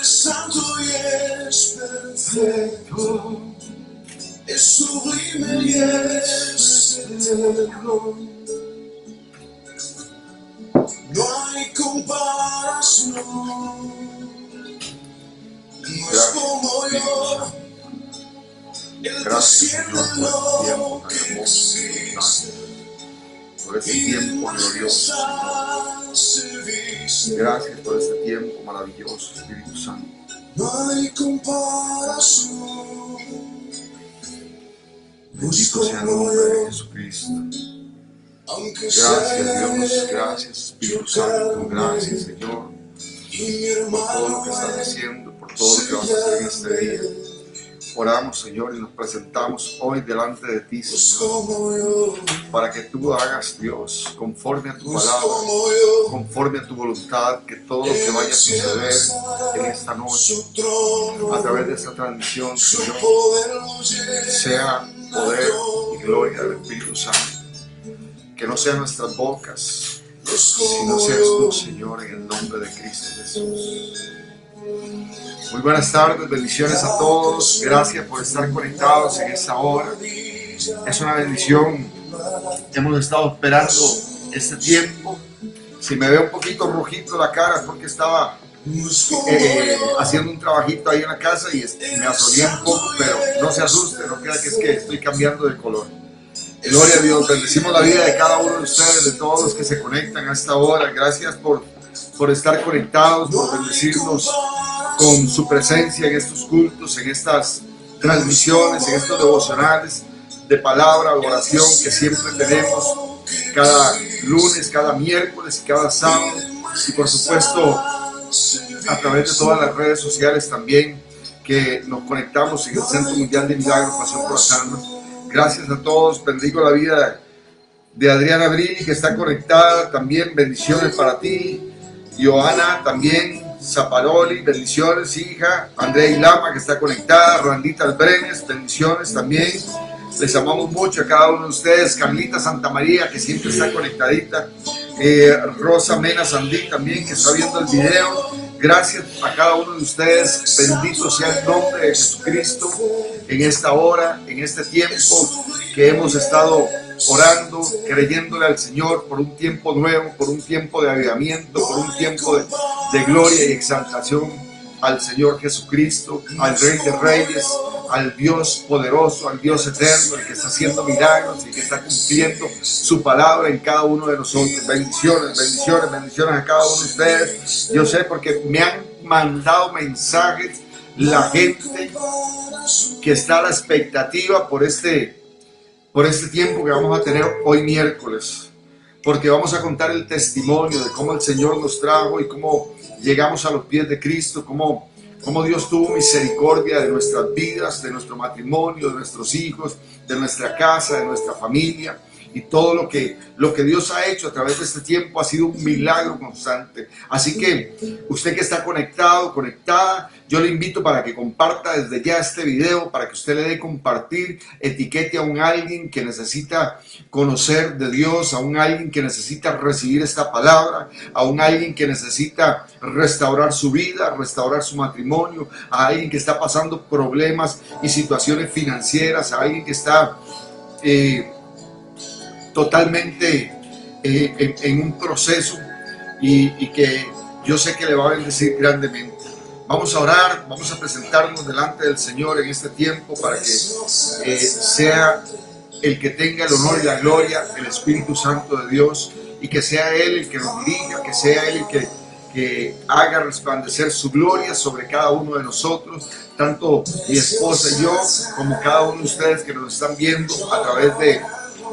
es santo y es perfecto, es sublime y es eterno. No hay comparación. No es como yo. Gracias, Señor, por este tiempo tan hermoso, por este tiempo glorioso, Señor. Gracias por este tiempo maravilloso, Espíritu Santo. No hay comparación. Bendito sea el nombre de Jesucristo. Gracias, Dios, gracias, Espíritu Santo, gracias, Señor, por todo lo que estás haciendo, por todo lo que vas a hacer en este día. Oramos, Señor, y nos presentamos hoy delante de ti, Señor, para que tú hagas, Dios, conforme a tu palabra, conforme a tu voluntad, que todo lo que vaya a suceder en esta noche, a través de esta transmisión, Señor, sea poder y gloria del Espíritu Santo. Que no sean nuestras bocas, sino seas tú, Señor, en el nombre de Cristo Jesús. Muy buenas tardes, bendiciones a todos. Gracias por estar conectados en esta hora. Es una bendición. Hemos estado esperando este tiempo. Si me veo un poquito rojito la cara es porque estaba haciendo un trabajito ahí en la casa y me asolé un poco, pero no se asuste, no crea que es que estoy cambiando de color. Gloria a Dios, bendecimos la vida de cada uno de ustedes, de todos los que se conectan a esta hora. Gracias por estar conectados, por bendecirnos con su presencia en estos cultos, en estas transmisiones, en estos devocionales de palabra, de oración que siempre tenemos cada lunes, cada miércoles y cada sábado. Y por supuesto a través de todas las redes sociales también que nos conectamos en el Centro Mundial de Milagros, Pasión por las Almas. Gracias a todos, bendigo la vida de Adriana Brilli que está conectada, también bendiciones para ti, Johanna también, Zaparoli, bendiciones hija, Andrea Ilama que está conectada, Randita Albrenes, bendiciones también, les amamos mucho a cada uno de ustedes, Carlita Santamaría que siempre está conectadita, Rosa Mena Sandí también que está viendo el video. Gracias a cada uno de ustedes, bendito sea el nombre de Jesucristo en esta hora, en este tiempo que hemos estado orando, creyéndole al Señor por un tiempo nuevo, por un tiempo de avivamiento, por un tiempo de gloria y exaltación al Señor Jesucristo, al Rey de Reyes, al Dios poderoso, al Dios eterno, el que está haciendo milagros y que está cumpliendo su palabra en cada uno de nosotros. Bendiciones, bendiciones, bendiciones a cada uno de ustedes. Yo sé porque me han mandado mensajes la gente que está a la expectativa por este tiempo que vamos a tener hoy miércoles, porque vamos a contar el testimonio de cómo el Señor nos trajo y cómo llegamos a los pies de Cristo, cómo Dios tuvo misericordia de nuestras vidas, de nuestro matrimonio, de nuestros hijos, de nuestra casa, de nuestra familia. Y todo lo que Dios ha hecho a través de este tiempo ha sido un milagro constante. Así que usted que está conectado, conectada, yo le invito para que comparta desde ya este video, para que usted le dé compartir, etiquete a un alguien que necesita conocer de Dios, a un alguien que necesita recibir esta palabra, a un alguien que necesita restaurar su vida, restaurar su matrimonio, a alguien que está pasando problemas y situaciones financieras, a alguien que está totalmente en un proceso y que yo sé que le va a bendecir grandemente. Vamos a orar, vamos a presentarnos delante del Señor en este tiempo para que sea el que tenga el honor y la gloria, el Espíritu Santo de Dios, y que sea Él el que nos dirija, que sea Él el que haga resplandecer su gloria sobre cada uno de nosotros, tanto mi esposa y yo, como cada uno de ustedes que nos están viendo a través de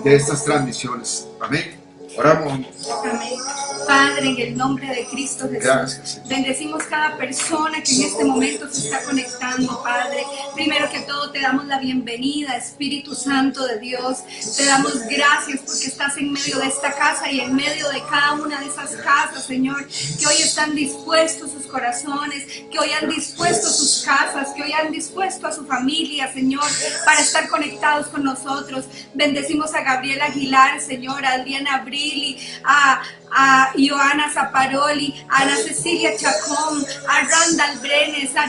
estas transmisiones. Amén. Oramos. Amén. Padre, en el nombre de Cristo Jesús, gracias, bendecimos cada persona que en este momento se está conectando, Padre. Primero que todo te damos la bienvenida, Espíritu Santo de Dios. Te damos gracias porque estás en medio de esta casa y en medio de cada una de esas casas, Señor, que hoy están dispuestos sus corazones, que hoy han dispuesto sus casas, que hoy han dispuesto a su familia, Señor, para estar conectados con nosotros. Bendecimos a Gabriel Aguilar, Señor, a Adriana Brilli, a a Ioana Zaparoli, a Ana Cecilia Chacón, a Randall Brenes, a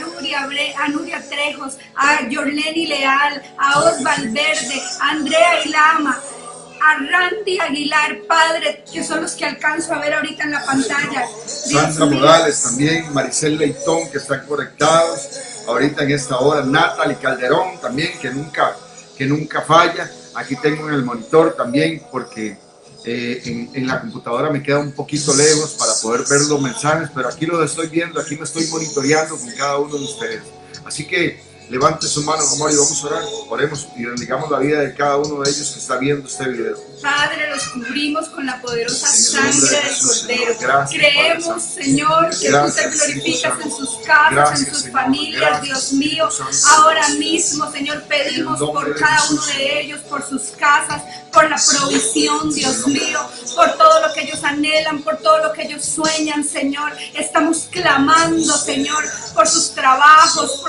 Nuria Trejos, a Yorleni Leal, a Osval Verde, a Andrea Ilama, a Randy Aguilar, Padre, que son los que alcanzo a ver ahorita en la pantalla. Sandra Morales también, Maricel Leitón, que están conectados ahorita en esta hora, Natalie Calderón también, que nunca falla. Aquí tengo en el monitor también, porque en la computadora me queda un poquito lejos para poder ver los mensajes, pero aquí los estoy viendo, aquí me estoy monitoreando con cada uno de ustedes. Así que levante su mano, amor, y vamos a orar. Oremos y bendigamos la vida de cada uno de ellos que está viendo este video. Padre, los cubrimos con la poderosa En el nombre sangre de del Jesús, Cordero. Señor. Gracias, Creemos, Padre Santo. Señor, que Gracias, tú te glorificas Espíritu en sus Santo. casas, Gracias, en sus Señor. familias, Gracias, Dios mío. Espíritu Santo. Ahora mismo, Señor, pedimos En el nombre por de cada Jesús, uno de ellos, por sus casas, por la provisión, Dios nombre de mío, por todo lo que ellos anhelan, por todo lo que ellos sueñan, Señor. Estamos clamando, Señor, por sus trabajos,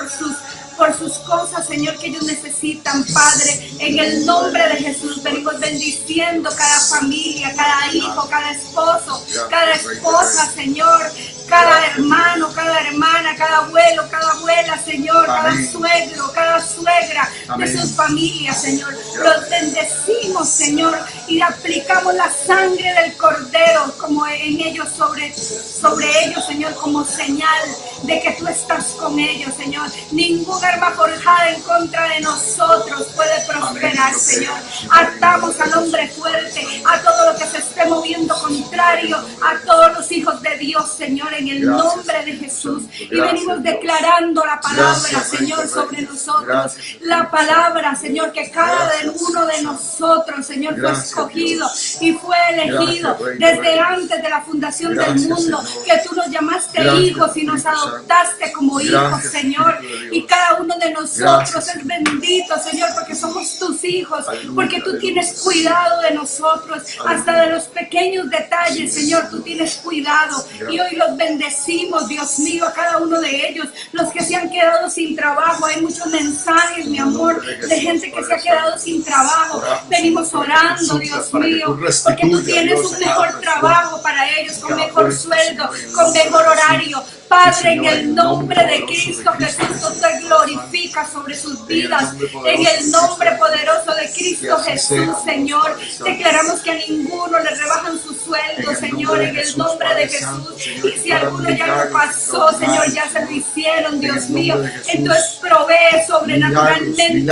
por sus cosas, Señor, que ellos necesitan, Padre. En el nombre de Jesús venimos bendiciendo cada familia, cada hijo, cada esposo, cada esposa, Señor, cada hermano, cada hermana, cada abuelo, cada abuela, Señor, cada suegro, cada suegra de sus familias, Señor. Los bendecimos, Señor, y aplicamos la sangre del Cordero como en ellos, sobre ellos, Señor, como señal de que tú estás con ellos, Señor. Ningún arma forjada en contra de nosotros puede prosperar, Señor. Atamos al hombre fuerte, a todo lo que se esté moviendo contrario, a todos los hijos de Dios, Señor, en el nombre de Jesús. Y venimos declarando la palabra, Señor, sobre nosotros. La palabra, Señor, que cada uno de nosotros, Señor, fue escogido y fue elegido desde antes de la fundación del mundo, que tú nos llamaste hijos y nos adoptaste como hijos, Señor. Y cada uno de nosotros es bendito, Señor, porque somos tus hijos, porque tú tienes cuidado de nosotros, hasta de los pequeños detalles, Señor, tú tienes cuidado. Y hoy los bendecimos, Dios mío, a cada uno de ellos, los que se han quedado sin trabajo. Hay muchos mensajes, mi amor, de gente que se ha quedado sin trabajo. Venimos orando, Dios mío, porque tú tienes un mejor trabajo para ellos, con mejor sueldo, con mejor horario. Padre, en el nombre de Cristo Jesús, tú te glorificas sobre sus vidas. En el nombre poderoso de Cristo Jesús, Señor, declaramos que a ninguno le rebajan su sueldo, Señor, en el nombre de Jesús. Y si alguno ya lo pasó, Señor, ya se lo hicieron, Dios mío, entonces provee sobrenaturalmente,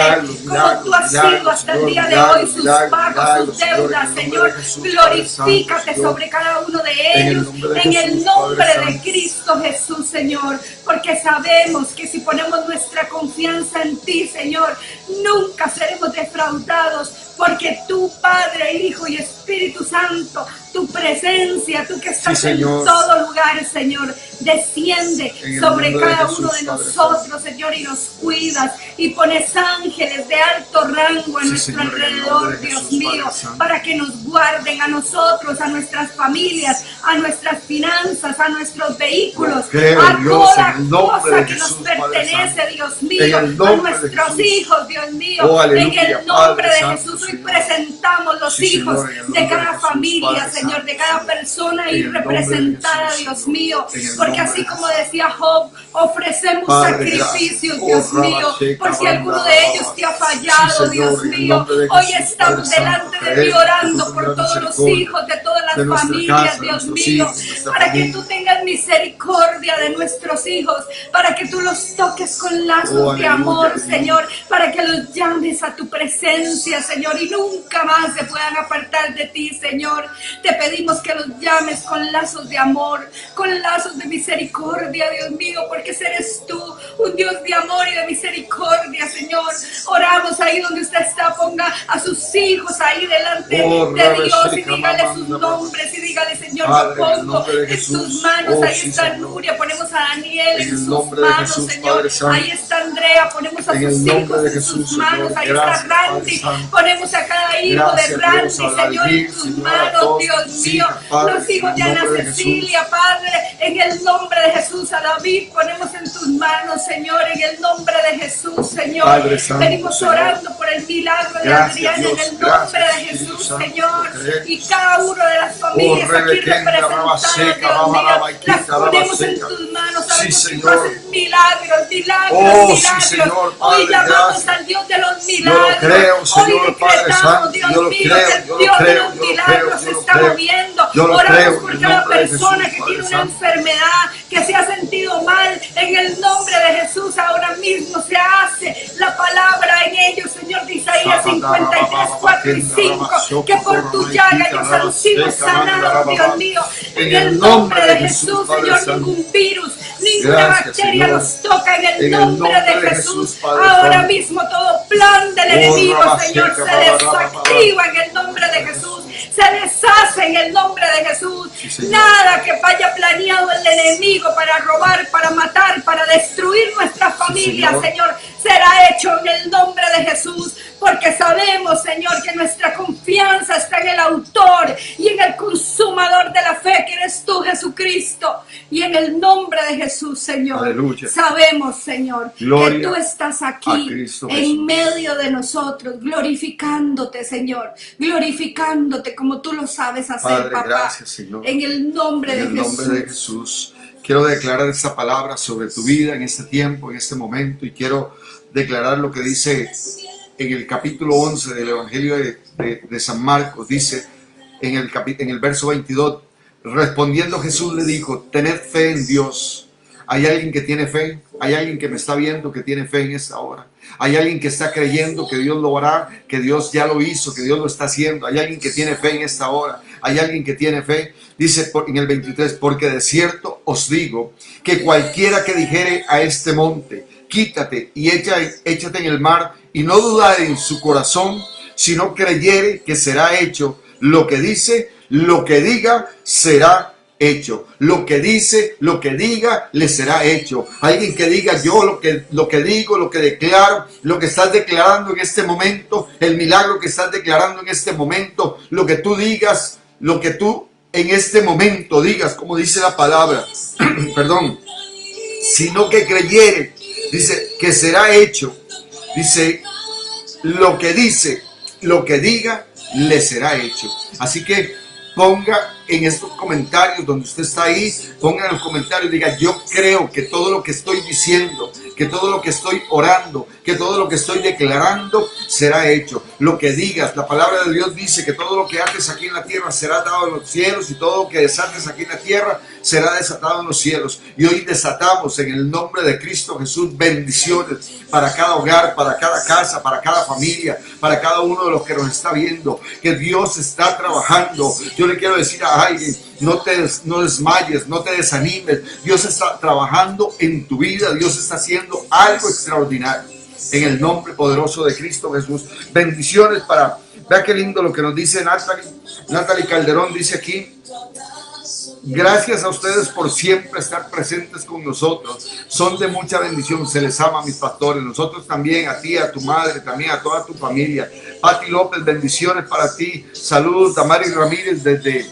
como tú has sido hasta el día de hoy, sus pagos, sus deudas, Señor. Glorifícate sobre cada uno de ellos, en el nombre de Cristo Jesús, Señor, porque sabemos que si ponemos nuestra confianza en ti, Señor, nunca seremos defraudados, porque tú, Padre, Hijo y Espíritu Santo, tu presencia, tú que estás en todo lugar, Señor, desciende sobre cada uno de nosotros, Señor, y nos cuidas y pones ángeles de alto rango a nuestro alrededor, Dios mío, para que nos guarden a nosotros, a nuestras familias, a nuestras finanzas, a nuestros vehículos, a toda cosa que nos pertenece, Dios mío, a nuestros hijos, Dios mío, en el nombre de Jesús. Hoy presentamos los hijos de cada familia, Señor, de cada persona ahí representada, Dios mío, porque así como decía Job, ofrecemos sacrificios, Dios mío, por si alguno de ellos te ha fallado, Dios mío. Hoy estamos delante de ti orando por todos los hijos de todas las familias, Dios mío, para que tú tengas misericordia de nuestros hijos, para que tú los toques con lazos de amor, Señor, para que los llames a tu presencia, Señor, y nunca más se puedan apartar de ti, Señor. Te pedimos que los llames con lazos de amor, con lazos de misericordia, Dios mío, porque eres tú, un Dios de amor y de misericordia, Señor. Oramos ahí donde usted está, ponga a sus hijos ahí delante de Dios y dígale sus nombres y dígale, Señor, yo pongo en tus manos, ahí está Nuria, ponemos a Daniel en sus manos, Señor, ahí está Andrea Andrea, ponemos a En el sus nombre hijos de en Jesús, sus manos. Señor. Ahí está Gracias, Padre Randy, Santo. ponemos a cada hijo Gracias, de Randy, Dios, a Señor, David, en tus Señor, a manos, todas Dios tus mío. hijas, Padre, Los hijos en de el Ana nombre de Cecilia, Padre, en el nombre de Jesús, a David, ponemos en tus manos, Señor, en el nombre de Jesús, Señor. Padre Santo, Venimos Señor. orando por el milagro de Gracias, Adriana, Dios, en el gracias, nombre de Espíritu Jesús, Santo, Señor. por creer. Y cada una de las familias aquí representadas, Dios mío, las ponemos en tus manos. Sí, Sabemos que tú Señor. haces milagros, milagros, Oh, sí, milagros. Señor, Hoy Padre, llamamos gracias. al Dios de los Yo milagros. lo creo, Señor, Hoy Padre decretamos, Santo. Dios Yo lo mío, creo, que el yo lo Dios de creo, los yo lo milagros creo, se yo lo está creo. moviendo. Yo lo Oramos creo, por en el cada nombre de persona Jesús, que Padre tiene una Santo. enfermedad, que se ha sentido mal. En el nombre de Jesús, ahora mismo se hace la palabra en ellos, Señor, de Isaías 53, 4 y 5, que por tu llaga ellos han sido sanados, Dios mío. En el nombre de Jesús, Señor, ningún virus, ninguna Gracias, bacteria Señor. los toca en el En el nombre de nombre de Jesús. Jesús, Padre Ahora Santo. mismo todo plan del enemigo, Rabba, Señor, seca, se rabba, rabba, desactiva en el nombre de Jesús. Se deshace en el nombre de Jesús. Sí, Señor. Nada que vaya planeado el enemigo para robar, para matar, para destruir nuestra familia, Señor. Señor, será hecho en el nombre de Jesús. Porque sabemos, Señor, que nuestra confianza está en el autor y en el consumador de la fe, que eres tú, Jesucristo. Y en el nombre de Jesús, Señor, Aleluya. sabemos, Señor, Gloria que tú estás a aquí Cristo en Jesús. medio de nosotros, glorificándote, Señor, glorificándote como tú lo sabes hacer, Padre, papá. gracias, Señor. En el nombre En de el Jesús. nombre de Jesús, quiero declarar esta palabra sobre tu vida en este tiempo, en este momento, y quiero declarar lo que dice en el capítulo 11 del Evangelio de San Marcos. Dice en el verso 22, respondiendo Jesús le dijo, tened fe en Dios. ¿Hay alguien que tiene fe? ¿Hay alguien que me está viendo que tiene fe en esta hora? ¿Hay alguien que está creyendo que Dios lo hará, que Dios ya lo hizo, que Dios lo está haciendo? ¿Hay alguien que tiene fe en esta hora? ¿Hay alguien que tiene fe? Dice en el 23, porque de cierto os digo que cualquiera que dijere a este monte, quítate y échate en el mar, y no dudare en su corazón, sino creyere que será hecho lo que dice, lo que diga será hecho. Lo que dice, lo que diga, le será hecho. Alguien que diga, yo lo que digo, lo que declaro, lo que estás declarando en este momento, el milagro que estás declarando en este momento, lo que tú digas, lo que tú en este momento digas, como dice la palabra, perdón, sino que creyere, dice, que será hecho. Dice, lo que dice, lo que diga, le será hecho. Así que ponga en estos comentarios, donde usted está ahí, ponga en los comentarios, diga, yo creo que todo lo que estoy diciendo, que todo lo que estoy orando, que todo lo que estoy declarando será hecho. Lo que digas, la palabra de Dios dice que todo lo que haces aquí en la tierra será dado en los cielos, y todo lo que desates aquí en la tierra será desatado en los cielos. Y hoy desatamos en el nombre de Cristo Jesús bendiciones para cada hogar, para cada casa, para cada familia, para cada uno de los que nos está viendo, que Dios está trabajando. Yo le quiero decir a alguien, no desmayes, no te desanimes. Dios está trabajando en tu vida, Dios está haciendo algo extraordinario. En el nombre poderoso de Cristo Jesús. Bendiciones para... Vea qué lindo lo que nos dice Natalie Calderón, dice aquí. Gracias a ustedes por siempre estar presentes con nosotros. Son de mucha bendición. Se les ama, mis pastores. Nosotros también, a ti, a tu madre, también a toda tu familia. Pati López, bendiciones para ti. Saludos. Tamari Ramírez desde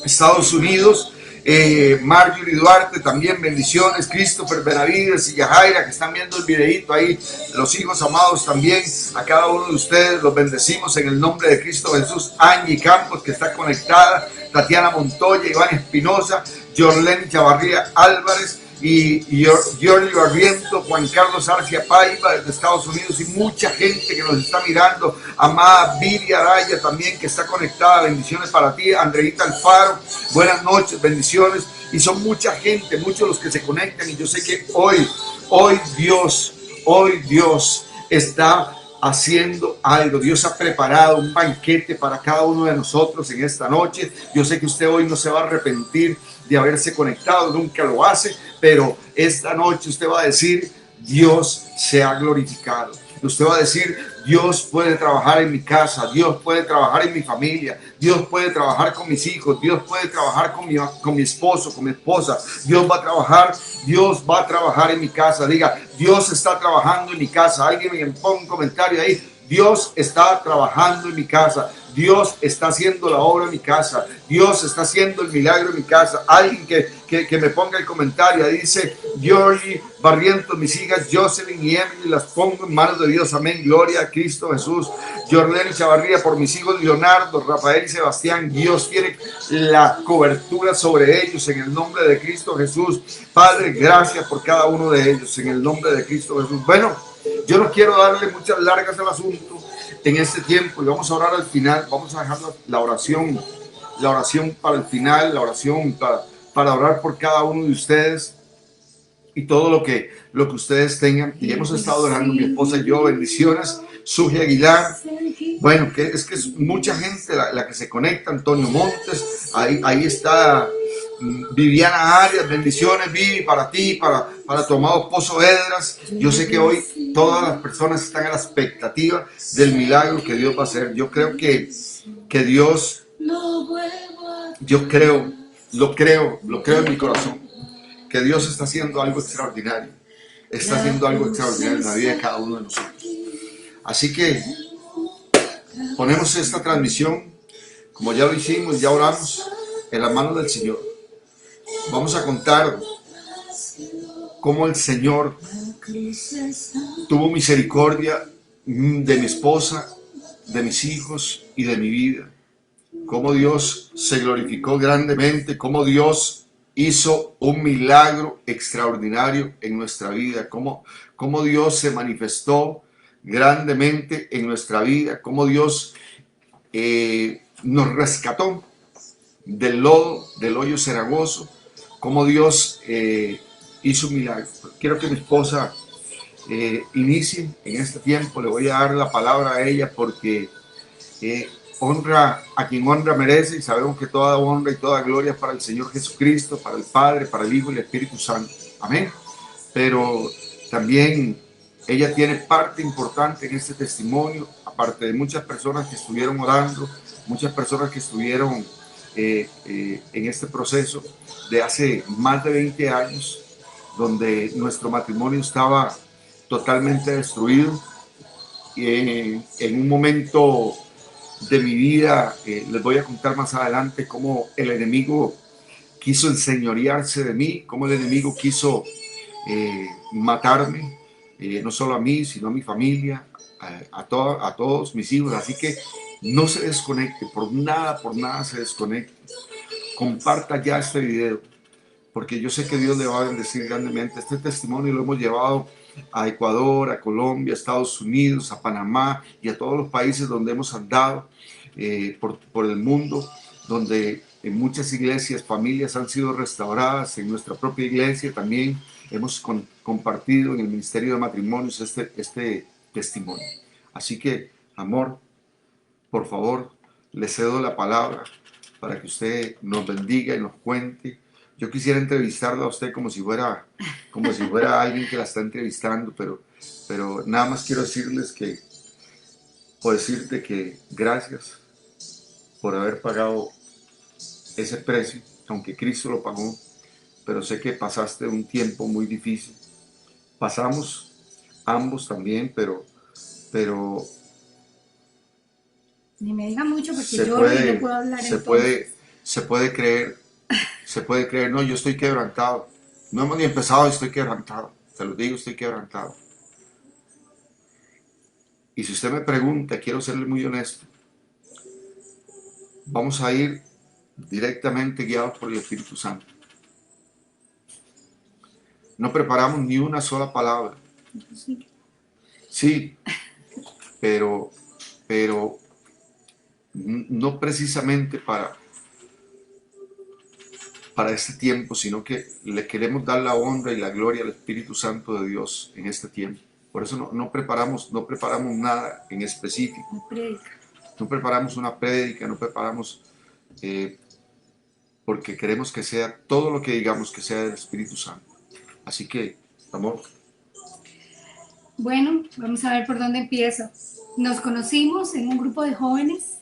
Estados Unidos. Marjorie Duarte, también bendiciones. Christopher Benavides y Yajaira, que están viendo el videito ahí, los hijos amados también, a cada uno de ustedes los bendecimos en el nombre de Cristo Jesús. Angie Campos, que está conectada, Tatiana Montoya, Iván Espinosa, Jorlen Chavarría Álvarez y Jordi Barriento, Juan Carlos Arcia Paiva desde Estados Unidos, y mucha gente que nos está mirando. Amada Viri Araya también, que está conectada, bendiciones para ti. Andreita Alfaro, buenas noches, bendiciones. Y son mucha gente, muchos los que se conectan, y yo sé que hoy Dios está haciendo algo. Dios ha preparado un banquete para cada uno de nosotros en esta noche. Yo sé que usted hoy no se va a arrepentir de haberse conectado, nunca lo hace, pero esta noche usted va a decir, Dios se ha glorificado. Usted va a decir, Dios puede trabajar en mi casa, Dios puede trabajar en mi familia, Dios puede trabajar con mis hijos, Dios puede trabajar con mi esposo, con mi esposa, Dios va a trabajar en mi casa. Diga, Dios está trabajando en mi casa. Alguien me ponga un comentario ahí. Dios está trabajando en mi casa. Dios está haciendo la obra en mi casa. Dios está haciendo el milagro en mi casa. Alguien que me ponga el comentario. Ahí dice, Georgie Barrientos, mis hijas Jocelyn y Emily, las pongo en manos de Dios. Amén. Gloria a Cristo Jesús. Jordani Chavarría, por mis hijos Leonardo, Rafael y Sebastián. Dios tiene la cobertura sobre ellos en el nombre de Cristo Jesús. Padre, gracias por cada uno de ellos en el nombre de Cristo Jesús. Bueno, yo no quiero darle muchas largas al asunto en este tiempo y vamos a orar al final. Vamos a dejar la oración para el final, la oración para orar por cada uno de ustedes y todo lo que ustedes tengan. Y hemos estado orando, mi esposa y yo. Bendiciones. Suge Aguilar. Bueno, que es mucha gente la que se conecta. Antonio Montes, ahí está Viviana Arias. Bendiciones, Vivi, para ti, para tu amado esposo Edras. Yo sé que hoy todas las personas están a la expectativa del milagro que Dios va a hacer. Yo creo que Dios, lo creo en mi corazón, que Dios está haciendo algo extraordinario. Está haciendo algo extraordinario en la vida de cada uno de nosotros. Así que ponemos esta transmisión, como ya lo hicimos, ya oramos, en las manos del Señor. Vamos a contar cómo el Señor tuvo misericordia de mi esposa, de mis hijos y de mi vida. Cómo Dios se glorificó grandemente, cómo Dios hizo un milagro extraordinario en nuestra vida, cómo Dios se manifestó grandemente en nuestra vida, cómo Dios nos rescató del lodo, del hoyo cenagoso, cómo Dios hizo un milagro. Quiero que mi esposa inicie en este tiempo. Le voy a dar la palabra a ella porque honra a quien honra merece, y sabemos que toda honra y toda gloria es para el Señor Jesucristo, para el Padre, para el Hijo y el Espíritu Santo. Amén. Pero también ella tiene parte importante en este testimonio, aparte de muchas personas que estuvieron orando, muchas personas que estuvieron en este proceso de hace más de 20 años, donde nuestro matrimonio estaba totalmente destruido. En un momento de mi vida, les voy a contar más adelante cómo el enemigo quiso enseñorearse de mí, cómo el enemigo quiso matarme, no solo a mí, sino a mi familia, a todos mis hijos. Así que no se desconecte, por nada se desconecte. Comparta ya este video, porque yo sé que Dios le va a bendecir grandemente. Este testimonio lo hemos llevado a Ecuador, a Colombia, a Estados Unidos, a Panamá y a todos los países donde hemos andado por el mundo, donde en muchas iglesias, familias han sido restauradas. En nuestra propia iglesia también hemos compartido en el Ministerio de Matrimonios este testimonio. Así que, amor, por favor, le cedo la palabra para que usted nos bendiga y nos cuente. Yo quisiera entrevistarla a usted como si fuera alguien que la está entrevistando, pero nada más quiero decirte que gracias por haber pagado ese precio, aunque Cristo lo pagó, pero sé que pasaste un tiempo muy difícil. Pasamos ambos también, pero ni me diga mucho porque yo no puedo hablar. Se puede creer, no, yo estoy quebrantado. No hemos ni empezado, estoy quebrantado. Te lo digo, estoy quebrantado. Y si usted me pregunta, quiero serle muy honesto, vamos a ir directamente guiados por el Espíritu Santo. No preparamos ni una sola palabra. Sí, pero no precisamente para este tiempo, sino que le queremos dar la honra y la gloria al Espíritu Santo de Dios en este tiempo. Por eso no preparamos nada en específico. No preparamos una prédica, no preparamos porque queremos que sea todo lo que digamos que sea del Espíritu Santo. Así que, amor. Bueno, vamos a ver por dónde empiezo. Nos conocimos en un grupo de jóvenes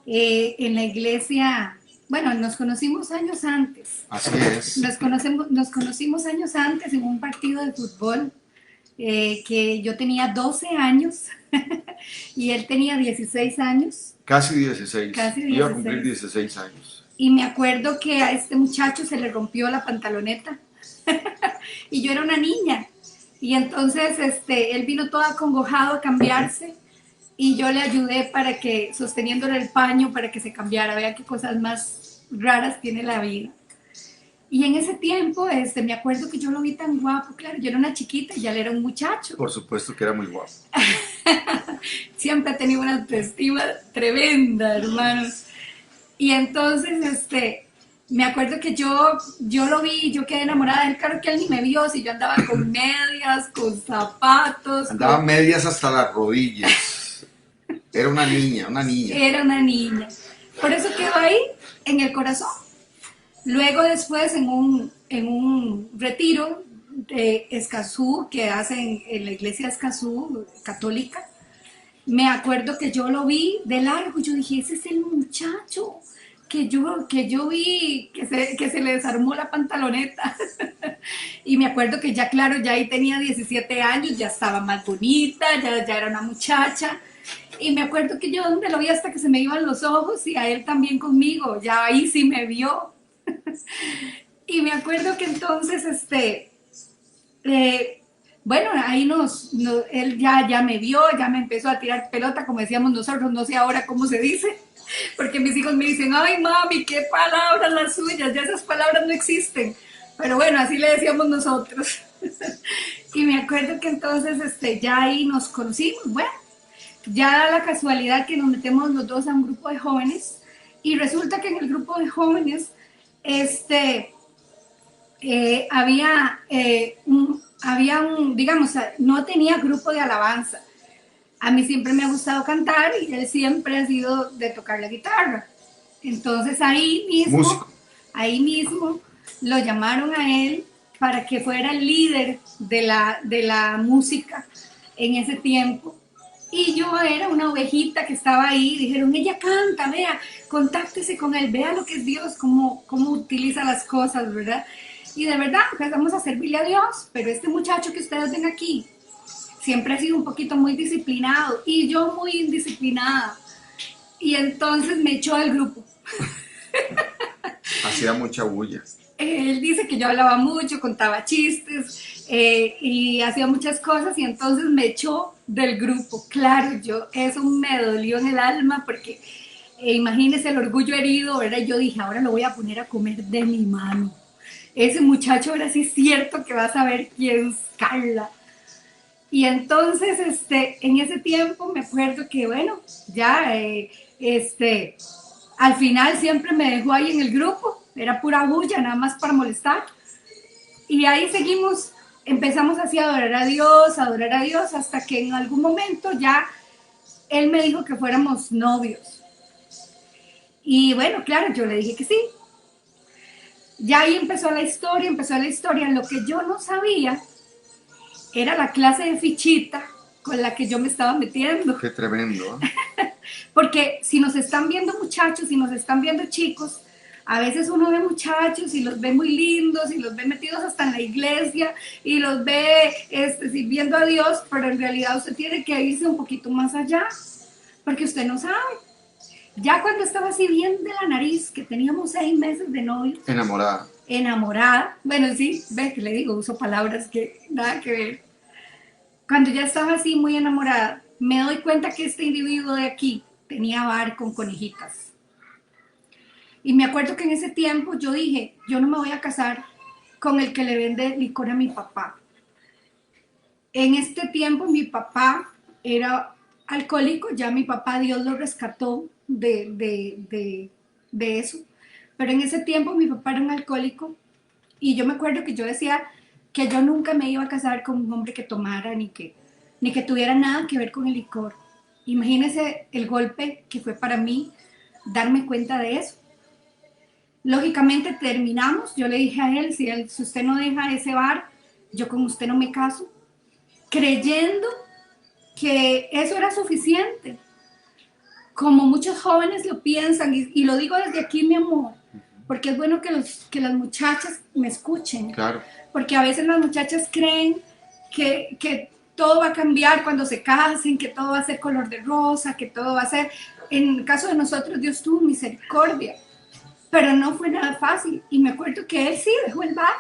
en la iglesia. Bueno, nos conocimos años antes. Así es. Nos conocimos años antes en un partido de fútbol que yo tenía 12 años y él tenía 16 años. Casi 16. Casi Iba a cumplir 16. 16 años. Y me acuerdo que a este muchacho se le rompió la pantaloneta y yo era una niña. Y entonces él vino todo acongojado a cambiarse y yo le ayudé para que, sosteniéndole el paño para que se cambiara. Vea qué cosas más raras tiene la vida. Y en ese tiempo me acuerdo que yo lo vi tan guapo, claro, yo era una chiquita y ya él era un muchacho. Por supuesto que era muy guapo. Siempre ha tenido una autoestima tremenda, hermanos. Y entonces, me acuerdo que yo lo vi, yo quedé enamorada del carro, que él ni me vio, si yo andaba con medias, con zapatos. Andaba medias hasta las rodillas. Era una niña, una niña. Era una niña. Por eso quedó ahí, en el corazón. Luego después, en un retiro de Escazú, que hacen en la iglesia Escazú, católica, me acuerdo que yo lo vi de largo, yo dije, ese es el muchacho que yo vi que se le desarmó la pantaloneta. Y me acuerdo que ya, claro, ya ahí tenía 17 años, ya estaba más bonita, ya era una muchacha. Y me acuerdo que yo donde lo vi hasta que se me iban los ojos y a él también conmigo, ya ahí sí me vio. Y me acuerdo que entonces, bueno, ahí él ya me vio, ya me empezó a tirar pelota, como decíamos nosotros, no sé ahora cómo se dice, porque mis hijos me dicen, ay mami, qué palabras las suyas, ya esas palabras no existen, pero bueno, así le decíamos nosotros. Y me acuerdo que entonces ya ahí nos conocimos, bueno, ya da la casualidad que nos metemos los dos a un grupo de jóvenes, y resulta que en el grupo de jóvenes, había un, digamos, no tenía grupo de alabanza. A mí siempre me ha gustado cantar y él siempre ha sido de tocar la guitarra. Entonces Músico. ahí mismo lo llamaron a él para que fuera el líder de la música en ese tiempo. Y yo era una ovejita que estaba ahí, dijeron, ella canta, vea, contáctese con él, vea lo que es Dios, cómo utiliza las cosas, ¿verdad? Y de verdad empezamos a servirle a Dios, pero este muchacho que ustedes ven aquí siempre ha sido un poquito muy disciplinado y yo muy indisciplinada. Y entonces me echó del grupo. Hacía mucha bulla. Él dice que yo hablaba mucho, contaba chistes y hacía muchas cosas y entonces me echó del grupo. Claro, eso me dolió en el alma porque imagínense el orgullo herido, ¿verdad? Yo dije, ahora lo voy a poner a comer de mi mano. Ese muchacho ahora sí es cierto que va a saber quién es Carla. Y entonces, en ese tiempo me acuerdo que, bueno, ya, al final siempre me dejó ahí en el grupo, era pura bulla, nada más para molestar. Y ahí seguimos, empezamos así a adorar a Dios, hasta que en algún momento ya él me dijo que fuéramos novios. Y bueno, claro, yo le dije que sí. Ya ahí empezó la historia. Lo que yo no sabía era la clase de fichita con la que yo me estaba metiendo. Qué tremendo, ¿eh? Porque si nos están viendo muchachos, si nos están viendo chicos, a veces uno ve muchachos y los ve muy lindos y los ve metidos hasta en la iglesia y los ve sirviendo a Dios, pero en realidad usted tiene que irse un poquito más allá, porque usted no sabe. Ya cuando estaba así bien de la nariz, que teníamos 6 meses de novio. Enamorada. Bueno, sí, ve que le digo, uso palabras que nada que ver. Cuando ya estaba así muy enamorada, me doy cuenta que este individuo de aquí tenía bar con conejitas. Y me acuerdo que en ese tiempo yo dije, yo no me voy a casar con el que le vende licor a mi papá. En este tiempo mi papá era alcohólico, ya mi papá Dios lo rescató de eso, pero en ese tiempo mi papá era un alcohólico y yo me acuerdo que yo decía que yo nunca me iba a casar con un hombre que tomara ni que tuviera nada que ver con el licor. Imagínense el golpe que fue para mí darme cuenta de eso. Lógicamente terminamos, yo le dije a él, si usted no deja ese bar, yo con usted no me caso. creyendo que eso era suficiente, como muchos jóvenes lo piensan, y lo digo desde aquí, mi amor, porque es bueno que las muchachas me escuchen, Claro. porque a veces las muchachas creen que todo va a cambiar cuando se casen, que todo va a ser color de rosa, que todo va a ser, en el caso de nosotros, Dios tuvo misericordia, pero no fue nada fácil, y me acuerdo que Él sí dejó el bar,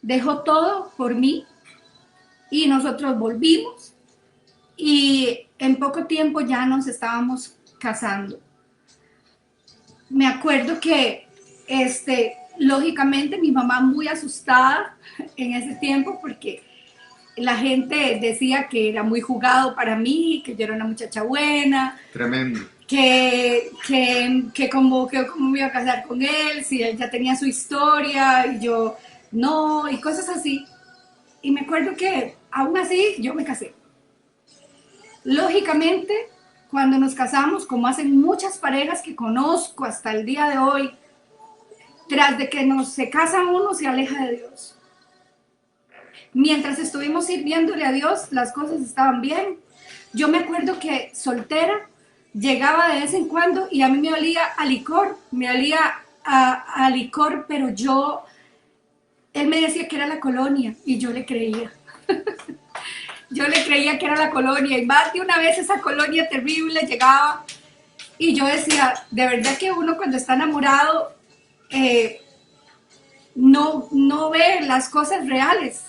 dejó todo por mí, y nosotros volvimos, y en poco tiempo ya nos estábamos casando. Me acuerdo que, lógicamente, mi mamá muy asustada en ese tiempo porque la gente decía que era muy jugado para mí, que yo era una muchacha buena, Tremendo. que cómo me iba a casar con él, si él ya tenía su historia y yo no, y cosas así. Y me acuerdo que aún así yo me casé. Lógicamente, cuando nos casamos, como hacen muchas parejas que conozco hasta el día de hoy, tras de que se casa uno, se aleja de Dios. Mientras estuvimos sirviéndole a Dios, las cosas estaban bien. Yo me acuerdo que soltera, llegaba de vez en cuando y a mí me olía a licor, a licor, pero él me decía que era la colonia y yo le creía. Yo le creía que era la colonia y más de una vez esa colonia terrible llegaba y yo decía, de verdad que uno cuando está enamorado no ve las cosas reales,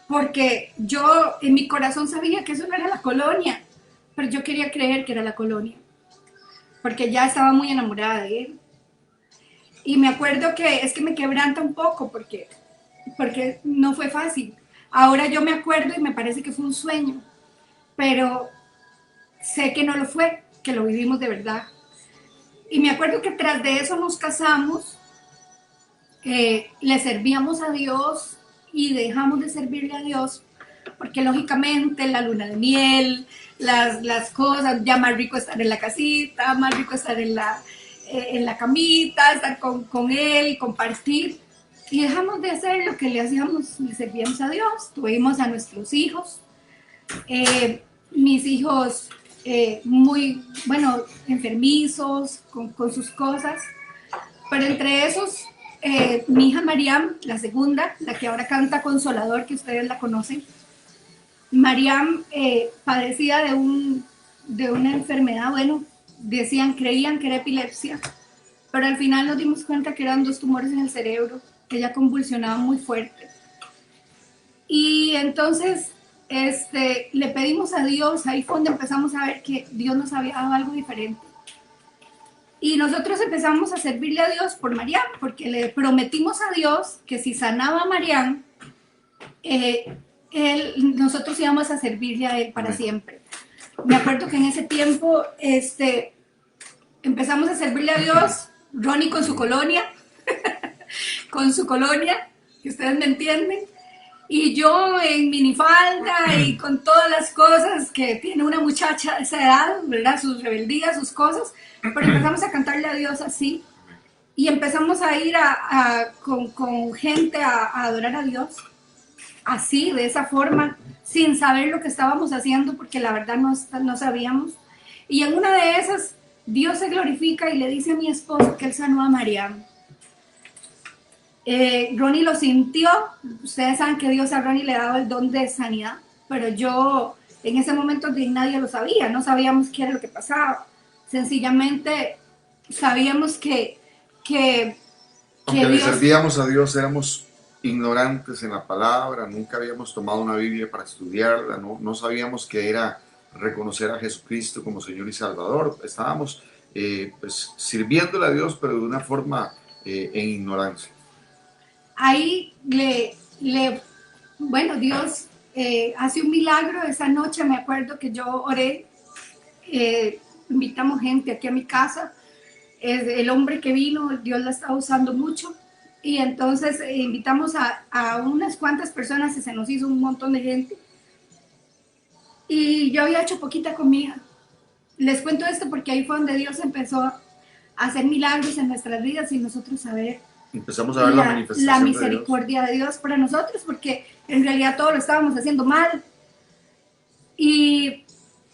porque yo en mi corazón sabía que eso no era la colonia, pero yo quería creer que era la colonia, porque ya estaba muy enamorada de él. Y me acuerdo que es que me quebranta un poco porque no fue fácil. Ahora yo me acuerdo y me parece que fue un sueño, pero sé que no lo fue, que lo vivimos de verdad. Y me acuerdo que tras de eso nos casamos, le servíamos a Dios y dejamos de servirle a Dios, porque lógicamente la luna de miel, las cosas, ya más rico estar en la casita, más rico estar en la camita, estar con él, compartir. Y dejamos de hacer lo que le servíamos a Dios. Tuvimos a nuestros hijos, mis hijos muy, bueno, enfermizos, con sus cosas. Pero entre esos, mi hija Mariam, la segunda, la que ahora canta Consolador, que ustedes la conocen. Mariam padecía de una enfermedad, bueno, creían que era epilepsia, pero al final nos dimos cuenta que eran 2 tumores en el cerebro. Ella convulsionaba muy fuerte. Y entonces le pedimos a Dios, ahí fue donde empezamos a ver que Dios nos había dado algo diferente. Y nosotros empezamos a servirle a Dios por Mariam, porque le prometimos a Dios que si sanaba a Mariam, nosotros íbamos a servirle a él para siempre. Me acuerdo que en ese tiempo empezamos a servirle a Dios, Ronnie con su colonia, que ustedes me entienden, y yo en minifalda y con todas las cosas que tiene una muchacha de esa edad, ¿verdad? Sus rebeldías, sus cosas, pero empezamos a cantarle a Dios así, y empezamos a ir con gente a adorar a Dios, así, de esa forma, sin saber lo que estábamos haciendo, porque la verdad no sabíamos. Y en una de esas, Dios se glorifica y le dice a mi esposo que él sanó a Mariam. Ronnie lo sintió. Ustedes saben que Dios a Ronnie le daba el don de sanidad, pero yo en ese momento nadie lo sabía, no sabíamos qué era lo que pasaba. Sencillamente sabíamos que aunque le Dios... servíamos a Dios, éramos ignorantes en la palabra, nunca habíamos tomado una Biblia para estudiarla, no sabíamos qué era reconocer a Jesucristo como Señor y Salvador. Estábamos pues sirviéndole a Dios, pero de una forma en ignorancia. Ahí bueno, Dios hace un milagro. Esa noche me acuerdo que yo oré, invitamos gente aquí a mi casa, el hombre que vino, Dios la estaba usando mucho, y entonces invitamos a unas cuantas personas y se nos hizo un montón de gente, y yo había hecho poquita comida. Les cuento esto porque ahí fue donde Dios empezó a hacer milagros en nuestras vidas sin nosotros saber. Empezamos a ver la manifestación la misericordia de Dios para nosotros, porque en realidad todo lo estábamos haciendo mal. Y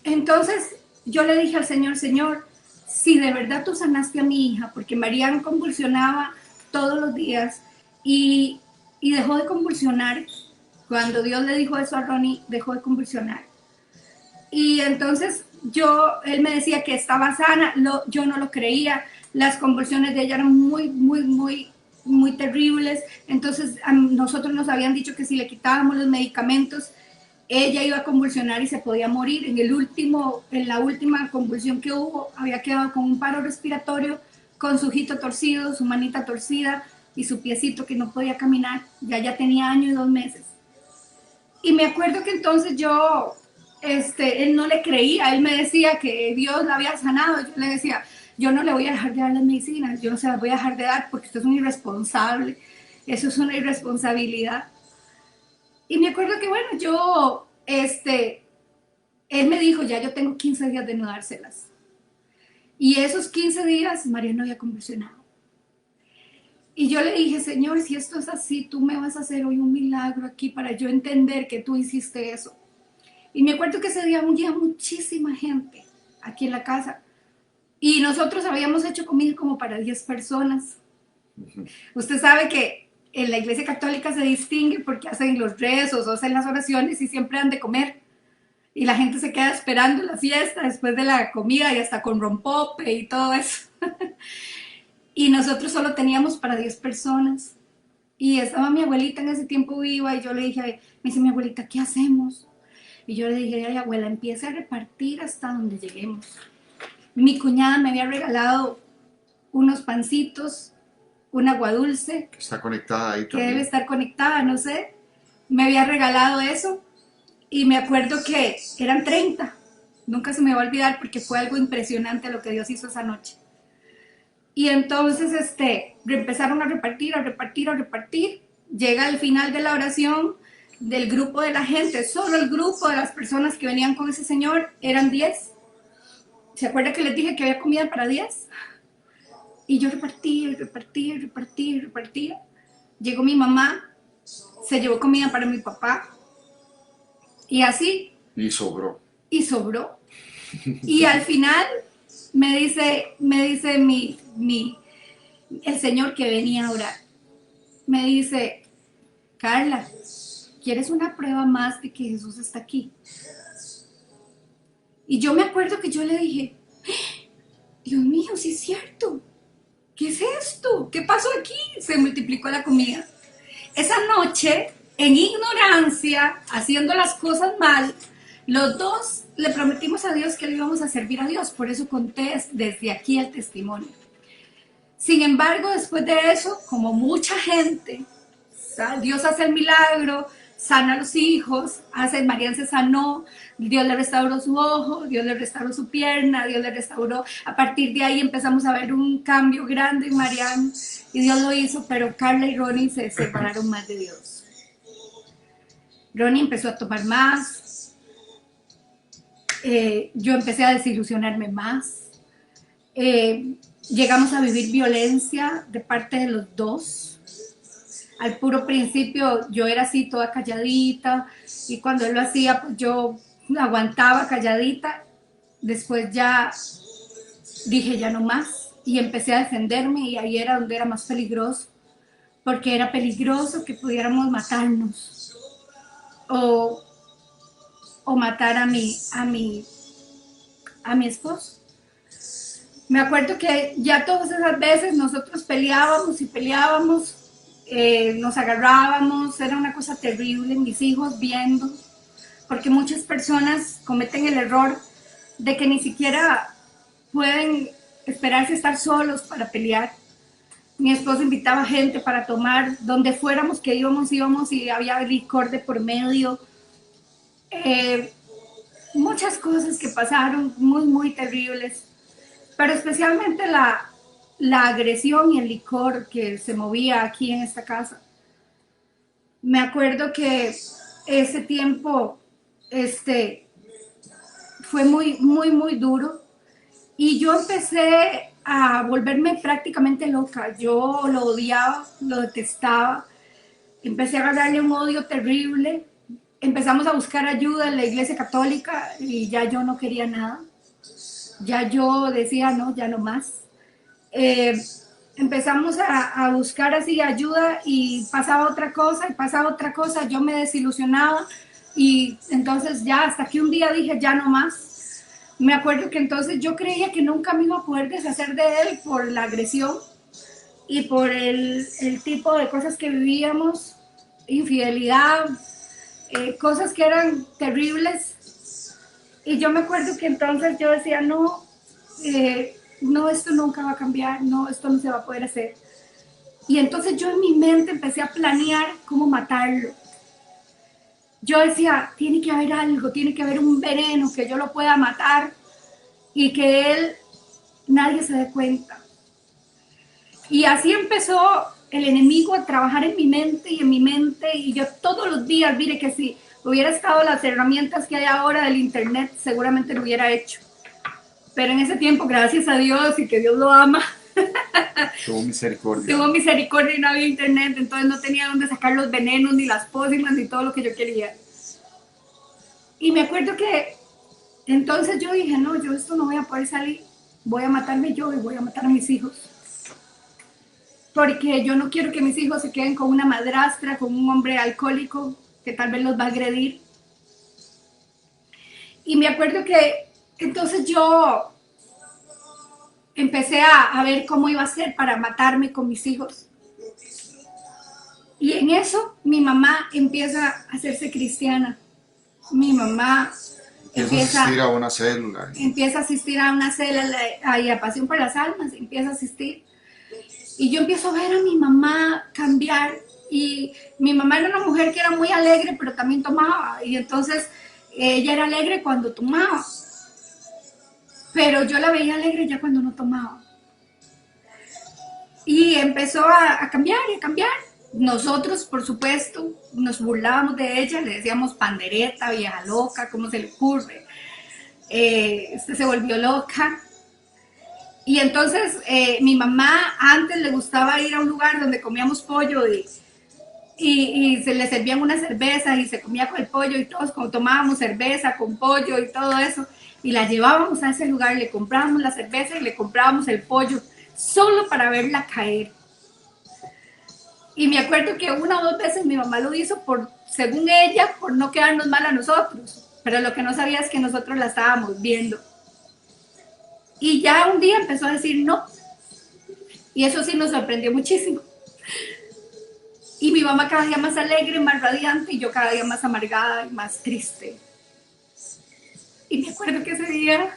entonces yo le dije al Señor, Señor, si de verdad tú sanaste a mi hija, porque Marian convulsionaba todos los días y dejó de convulsionar. Cuando Dios le dijo eso a Ronnie, dejó de convulsionar. Y entonces él me decía que estaba sana, yo no lo creía. Las convulsiones de ella eran muy terribles. Entonces nosotros nos habían dicho que si le quitábamos los medicamentos, ella iba a convulsionar y se podía morir. En la última convulsión que hubo, había quedado con un paro respiratorio, con su ojito torcido, su manita torcida y su piecito que no podía caminar. Ya tenía 1 año y 2 meses. Y me acuerdo que entonces él no le creía. Él me decía que Dios la había sanado. Yo le decía, yo no le voy a dejar de dar las medicinas, yo no se las voy a dejar de dar porque usted es un irresponsable. Eso es una irresponsabilidad. Y me acuerdo que, bueno, él me dijo, ya yo tengo 15 días de no dárselas. Y esos 15 días, María no había convulsionado. Y yo le dije, Señor, si esto es así, tú me vas a hacer hoy un milagro aquí para yo entender que tú hiciste eso. Y me acuerdo que ese día había muchísima gente aquí en la casa. Y nosotros habíamos hecho comida como para 10 personas. Usted sabe que en la iglesia católica se distingue porque hacen los rezos o hacen las oraciones y siempre han de comer. Y la gente se queda esperando la fiesta después de la comida y hasta con rompope y todo eso. Y nosotros solo teníamos para 10 personas. Y estaba mi abuelita en ese tiempo viva y yo le dije, me dice mi abuelita, ¿qué hacemos? Y yo le dije, ay abuela, empiece a repartir hasta donde lleguemos. Mi cuñada me había regalado unos pancitos, un agua dulce. Que está conectada ahí que también. debe estar conectada, no sé. Me había regalado eso y me acuerdo que eran 30. Nunca se me va a olvidar porque fue algo impresionante lo que Dios hizo esa noche. Y entonces empezaron a repartir. Llega el final de la oración del grupo de la gente, solo el grupo de las personas que venían con ese señor eran 10. ¿Se acuerda que les dije que había comida para 10? Y yo repartía. Llegó mi mamá, se llevó comida para mi papá. Y así. Y sobró. Y al final me dice el señor que venía a orar, me dice, Carla, ¿quieres una prueba más de que Jesús está aquí? Y yo me acuerdo que yo le dije, Dios mío, sí es cierto. ¿Qué es esto? ¿Qué pasó aquí? Se multiplicó la comida. Esa noche, en ignorancia, haciendo las cosas mal, los dos le prometimos a Dios que le íbamos a servir a Dios. Por eso conté desde aquí el testimonio. Sin embargo, después de eso, como mucha gente, Dios hace el milagro, sana a los hijos, Marian se sanó, Dios le restauró su ojo, Dios le restauró su pierna, Dios le restauró. A partir de ahí empezamos a ver un cambio grande en Marian y Dios lo hizo, pero Carla y Ronnie se separaron más de Dios. Ronnie empezó a tomar más, yo empecé a desilusionarme más, llegamos a vivir violencia de parte de los dos. Al puro principio yo era así toda calladita y cuando él lo hacía pues yo aguantaba calladita. Después ya dije ya no más y empecé a defenderme y ahí era donde era más peligroso, porque era peligroso que pudiéramos matarnos o matar a mi esposo. Me acuerdo que ya todas esas veces nosotros peleábamos, nos agarrábamos, era una cosa terrible, mis hijos viendo, porque muchas personas cometen el error de que ni siquiera pueden esperarse estar solos para pelear. Mi esposo invitaba gente para tomar, donde fuéramos que íbamos y había licor de por medio. Muchas cosas que pasaron muy terribles, pero especialmente la agresión y el licor que se movía aquí en esta casa. Me acuerdo que ese tiempo fue muy duro y yo empecé a volverme prácticamente loca. Yo lo odiaba, lo detestaba, empecé a agarrarle un odio terrible empezamos a buscar ayuda en la iglesia católica y ya yo no quería nada. Ya yo decía, no, ya no más. Eh, Empezamos a buscar así ayuda y pasaba otra cosa y pasaba otra cosa. Yo me desilusionaba y entonces ya hasta que un día dije, ya no más. Me acuerdo que entonces yo creía que nunca me iba a poder deshacer de él por la agresión y por el tipo de cosas que vivíamos, infidelidad, cosas que eran terribles. Y yo me acuerdo que entonces yo decía, no, no, esto nunca va a cambiar, no, esto no se va a poder hacer. Y entonces yo en mi mente empecé a planear cómo matarlo. Yo decía, tiene que haber algo, tiene que haber un veneno que yo lo pueda matar y que él, nadie se dé cuenta. Y así empezó el enemigo a trabajar en mi mente y en mi mente, y yo todos los días, mire que si hubiera estado las herramientas que hay ahora del internet, seguramente lo hubiera hecho. Pero en ese tiempo, gracias a Dios y que Dios lo ama, Tuvo misericordia. tuvo misericordia y no había internet, entonces no tenía dónde sacar los venenos, ni las pócimas, ni todo lo que yo quería. Y me acuerdo que entonces yo dije, no, yo esto no voy a poder salir, voy a matarme yo y voy a matar a mis hijos. Porque yo no quiero que mis hijos se queden con una madrastra, con un hombre alcohólico que tal vez los va a agredir. Y me acuerdo que entonces yo empecé a ver cómo iba a ser para matarme con mis hijos. Y en eso mi mamá empieza a hacerse cristiana. Mi mamá Empieza a asistir a una célula. empieza a asistir a una célula, ahí a Pasión por las Almas, empieza a asistir. Y yo empiezo a ver a mi mamá cambiar. Y mi mamá era una mujer que era muy alegre, pero también tomaba. Y entonces ella era alegre cuando tomaba. Pero yo la veía alegre ya cuando no tomaba. Y empezó a cambiar y a cambiar. Nosotros, por supuesto, nos burlábamos de ella, le decíamos pandereta, vieja loca, ¿cómo se le ocurre? Usted se volvió loca. Y entonces mi mamá antes le gustaba ir a un lugar donde comíamos pollo y se le servían una cerveza y se comía con el pollo y todos como tomábamos cerveza con pollo y todo eso. Y la llevábamos a ese lugar, le comprábamos la cerveza y le comprábamos el pollo solo para verla caer. Y me acuerdo que una o dos veces mi mamá lo hizo según ella, por no quedarnos mal a nosotros. Pero lo que no sabía es que nosotros la estábamos viendo. Y ya un día empezó a decir no. Y eso sí nos sorprendió muchísimo. Y mi mamá cada día más alegre, más radiante, y yo cada día más amargada y más triste. Y me acuerdo que ese día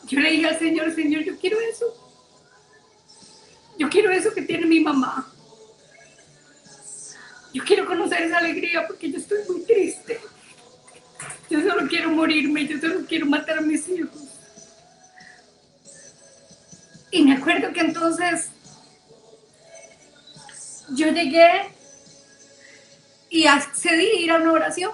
yo le dije al Señor, Señor, yo quiero eso. Yo quiero eso que tiene mi mamá. Yo quiero conocer esa alegría porque yo estoy muy triste. Yo solo quiero morirme, yo solo quiero matar a mis hijos. Y me acuerdo que entonces yo llegué y accedí a ir a una oración.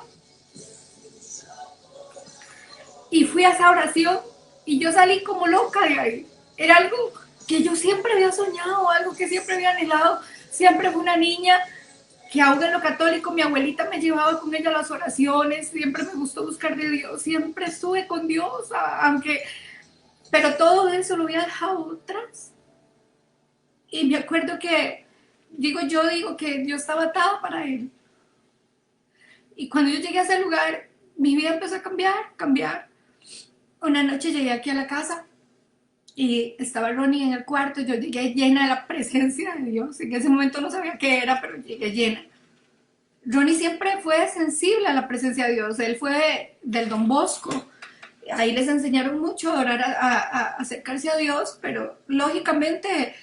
Y fui a esa oración y yo salí como loca de ahí. Era algo que yo siempre había soñado, algo que siempre había anhelado. Siempre fui una niña que aún en lo católico mi abuelita me llevaba con ella a las oraciones. Siempre me gustó buscar de Dios, siempre estuve con Dios, pero todo eso lo había dejado atrás. Y me acuerdo que, digo que yo estaba atada para Él. Y cuando yo llegué a ese lugar, mi vida empezó a cambiar. Una noche llegué aquí a la casa y estaba Ronnie en el cuarto. Yo llegué llena de la presencia de Dios. En ese momento no sabía qué era, pero llegué llena. Ronnie siempre fue sensible a la presencia de Dios. Él fue del Don Bosco. Ahí les enseñaron mucho a orar, a acercarse a Dios, pero lógicamente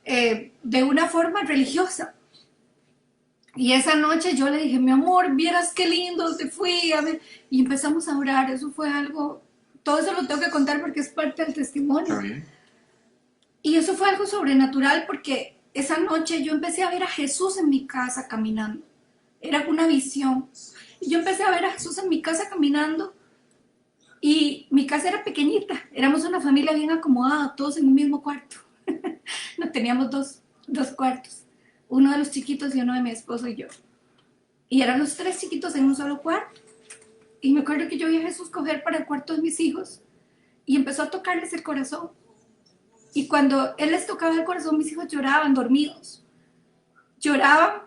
de una forma religiosa. Y esa noche yo le dije, mi amor, vieras qué lindo te fui. Y empezamos a orar. Eso fue algo, todo eso lo tengo que contar porque es parte del testimonio. Y eso fue algo sobrenatural porque esa noche yo empecé a ver a Jesús en mi casa caminando. Era una visión. Y yo empecé a ver a Jesús en mi casa caminando. Y mi casa era pequeñita. Éramos una familia bien acomodada, todos en un mismo cuarto. No teníamos dos cuartos. Uno de los chiquitos y uno de mi esposo y yo. Y eran los 3 chiquitos en un solo cuarto. Y me acuerdo que yo vi a Jesús coger para el cuarto de mis hijos y empezó a tocarles el corazón. Y cuando Él les tocaba el corazón, mis hijos lloraban dormidos. Lloraban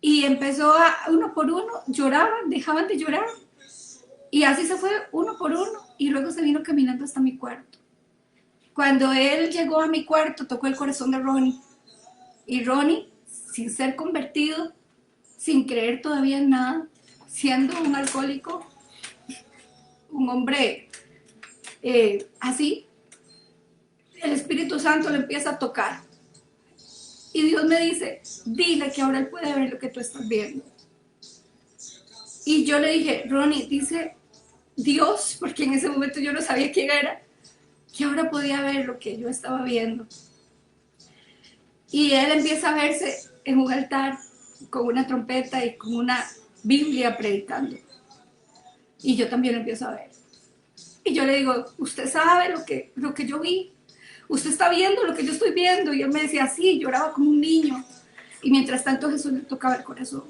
y empezó a, uno por uno, lloraban, dejaban de llorar. Y así se fue uno por uno y luego se vino caminando hasta mi cuarto. Cuando Él llegó a mi cuarto, tocó el corazón de Ronnie. Y Ronnie, sin ser convertido, sin creer todavía en nada, siendo un alcohólico, un hombre así, el Espíritu Santo le empieza a tocar. Y Dios me dice, dile que ahora Él puede ver lo que tú estás viendo. Y yo le dije, Ronnie, dice Dios, porque en ese momento yo no sabía quién era, que ahora podía ver lo que yo estaba viendo. Y él empieza a verse en un altar con una trompeta y con una Biblia predicando. Y yo también lo empiezo a ver. Y yo le digo, usted sabe lo que yo vi. Usted está viendo lo que yo estoy viendo. Y él me decía, sí, lloraba como un niño. Y mientras tanto Jesús le tocaba el corazón.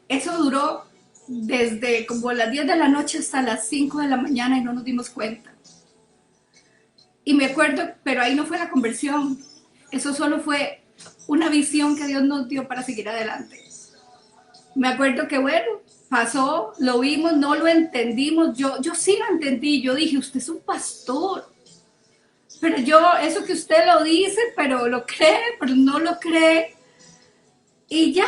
Eso duró desde como las 10 de la noche hasta las 5 de la mañana y no nos dimos cuenta. Y me acuerdo, pero ahí no fue la conversión. Eso solo fue una visión que Dios nos dio para seguir adelante. Me acuerdo que bueno, pasó, lo vimos, no lo entendimos. Yo sí lo entendí. Yo dije, usted es un pastor. Pero eso que usted lo dice, pero lo cree, pero no lo cree. Y ya.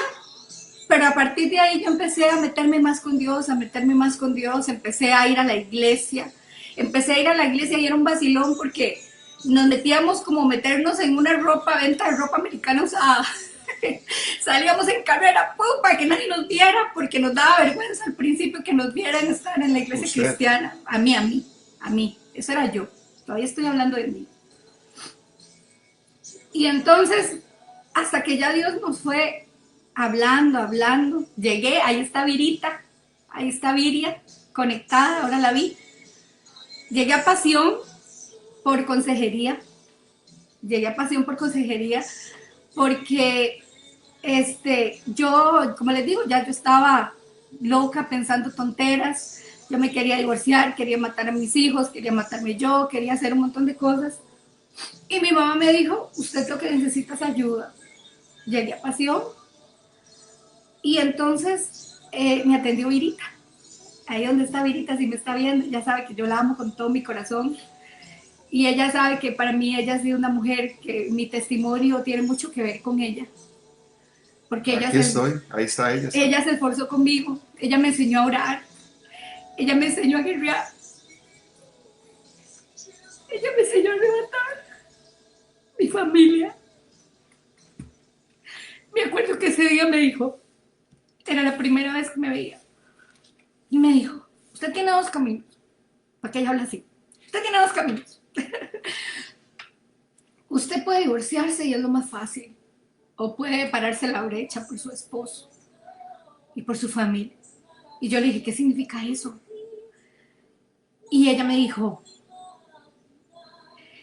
Pero a partir de ahí yo empecé a meterme más con Dios, empecé a ir a la iglesia. Y era un vacilón porque nos metíamos como meternos en una venta de ropa americana usada. Salíamos en carrera, ¡pum!, para que nadie nos viera, porque nos daba vergüenza al principio que nos vieran estar en la iglesia cristiana. A mí, eso era yo. Todavía estoy hablando de mí. Y entonces, hasta que ya Dios nos fue hablando, llegué, ahí está Virita, ahí está Viria, conectada, ahora la vi. Llegué a Pasión por consejería, porque yo, como les digo, ya yo estaba loca pensando tonteras, yo me quería divorciar, quería matar a mis hijos, quería matarme yo, quería hacer un montón de cosas. Y mi mamá me dijo, usted lo que necesita es ayuda. Llegué a Pasión y entonces me atendió Virita. Ahí donde está Virita, si me está viendo, ya sabe que yo la amo con todo mi corazón. Y ella sabe que para mí ella ha sido una mujer que mi testimonio tiene mucho que ver con ella. Porque ahí está ella. Ella se esforzó conmigo, ella me enseñó a orar, ella me enseñó a guerrear, ella me enseñó a levantar mi familia. Me acuerdo que ese día me dijo, era la primera vez que me veía, y me dijo, usted tiene 2 caminos, porque ella habla así, usted tiene 2 caminos. Usted puede divorciarse y es lo más fácil, o puede pararse la brecha por su esposo y por su familia. Y yo le dije, ¿qué significa eso? Y ella me dijo,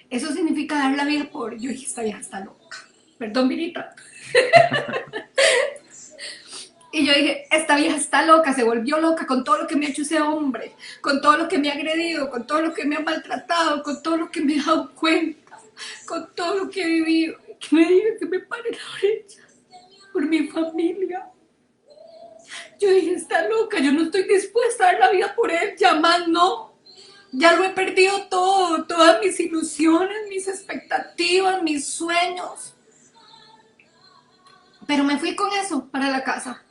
eso significa dar la vida por... Yo dije, esta vieja está loca. Perdón, Virita. Y yo dije, esta vieja está loca, se volvió loca con todo lo que me ha hecho ese hombre, con todo lo que me ha agredido, con todo lo que me ha maltratado, con todo lo que me he dado cuenta, con todo lo que he vivido. Que me diga que me pare la brecha por mi familia. Yo dije, está loca, yo no estoy dispuesta a dar la vida por él, ya más no. Ya lo he perdido todo, todas mis ilusiones, mis expectativas, mis sueños. Pero me fui con eso para la casa.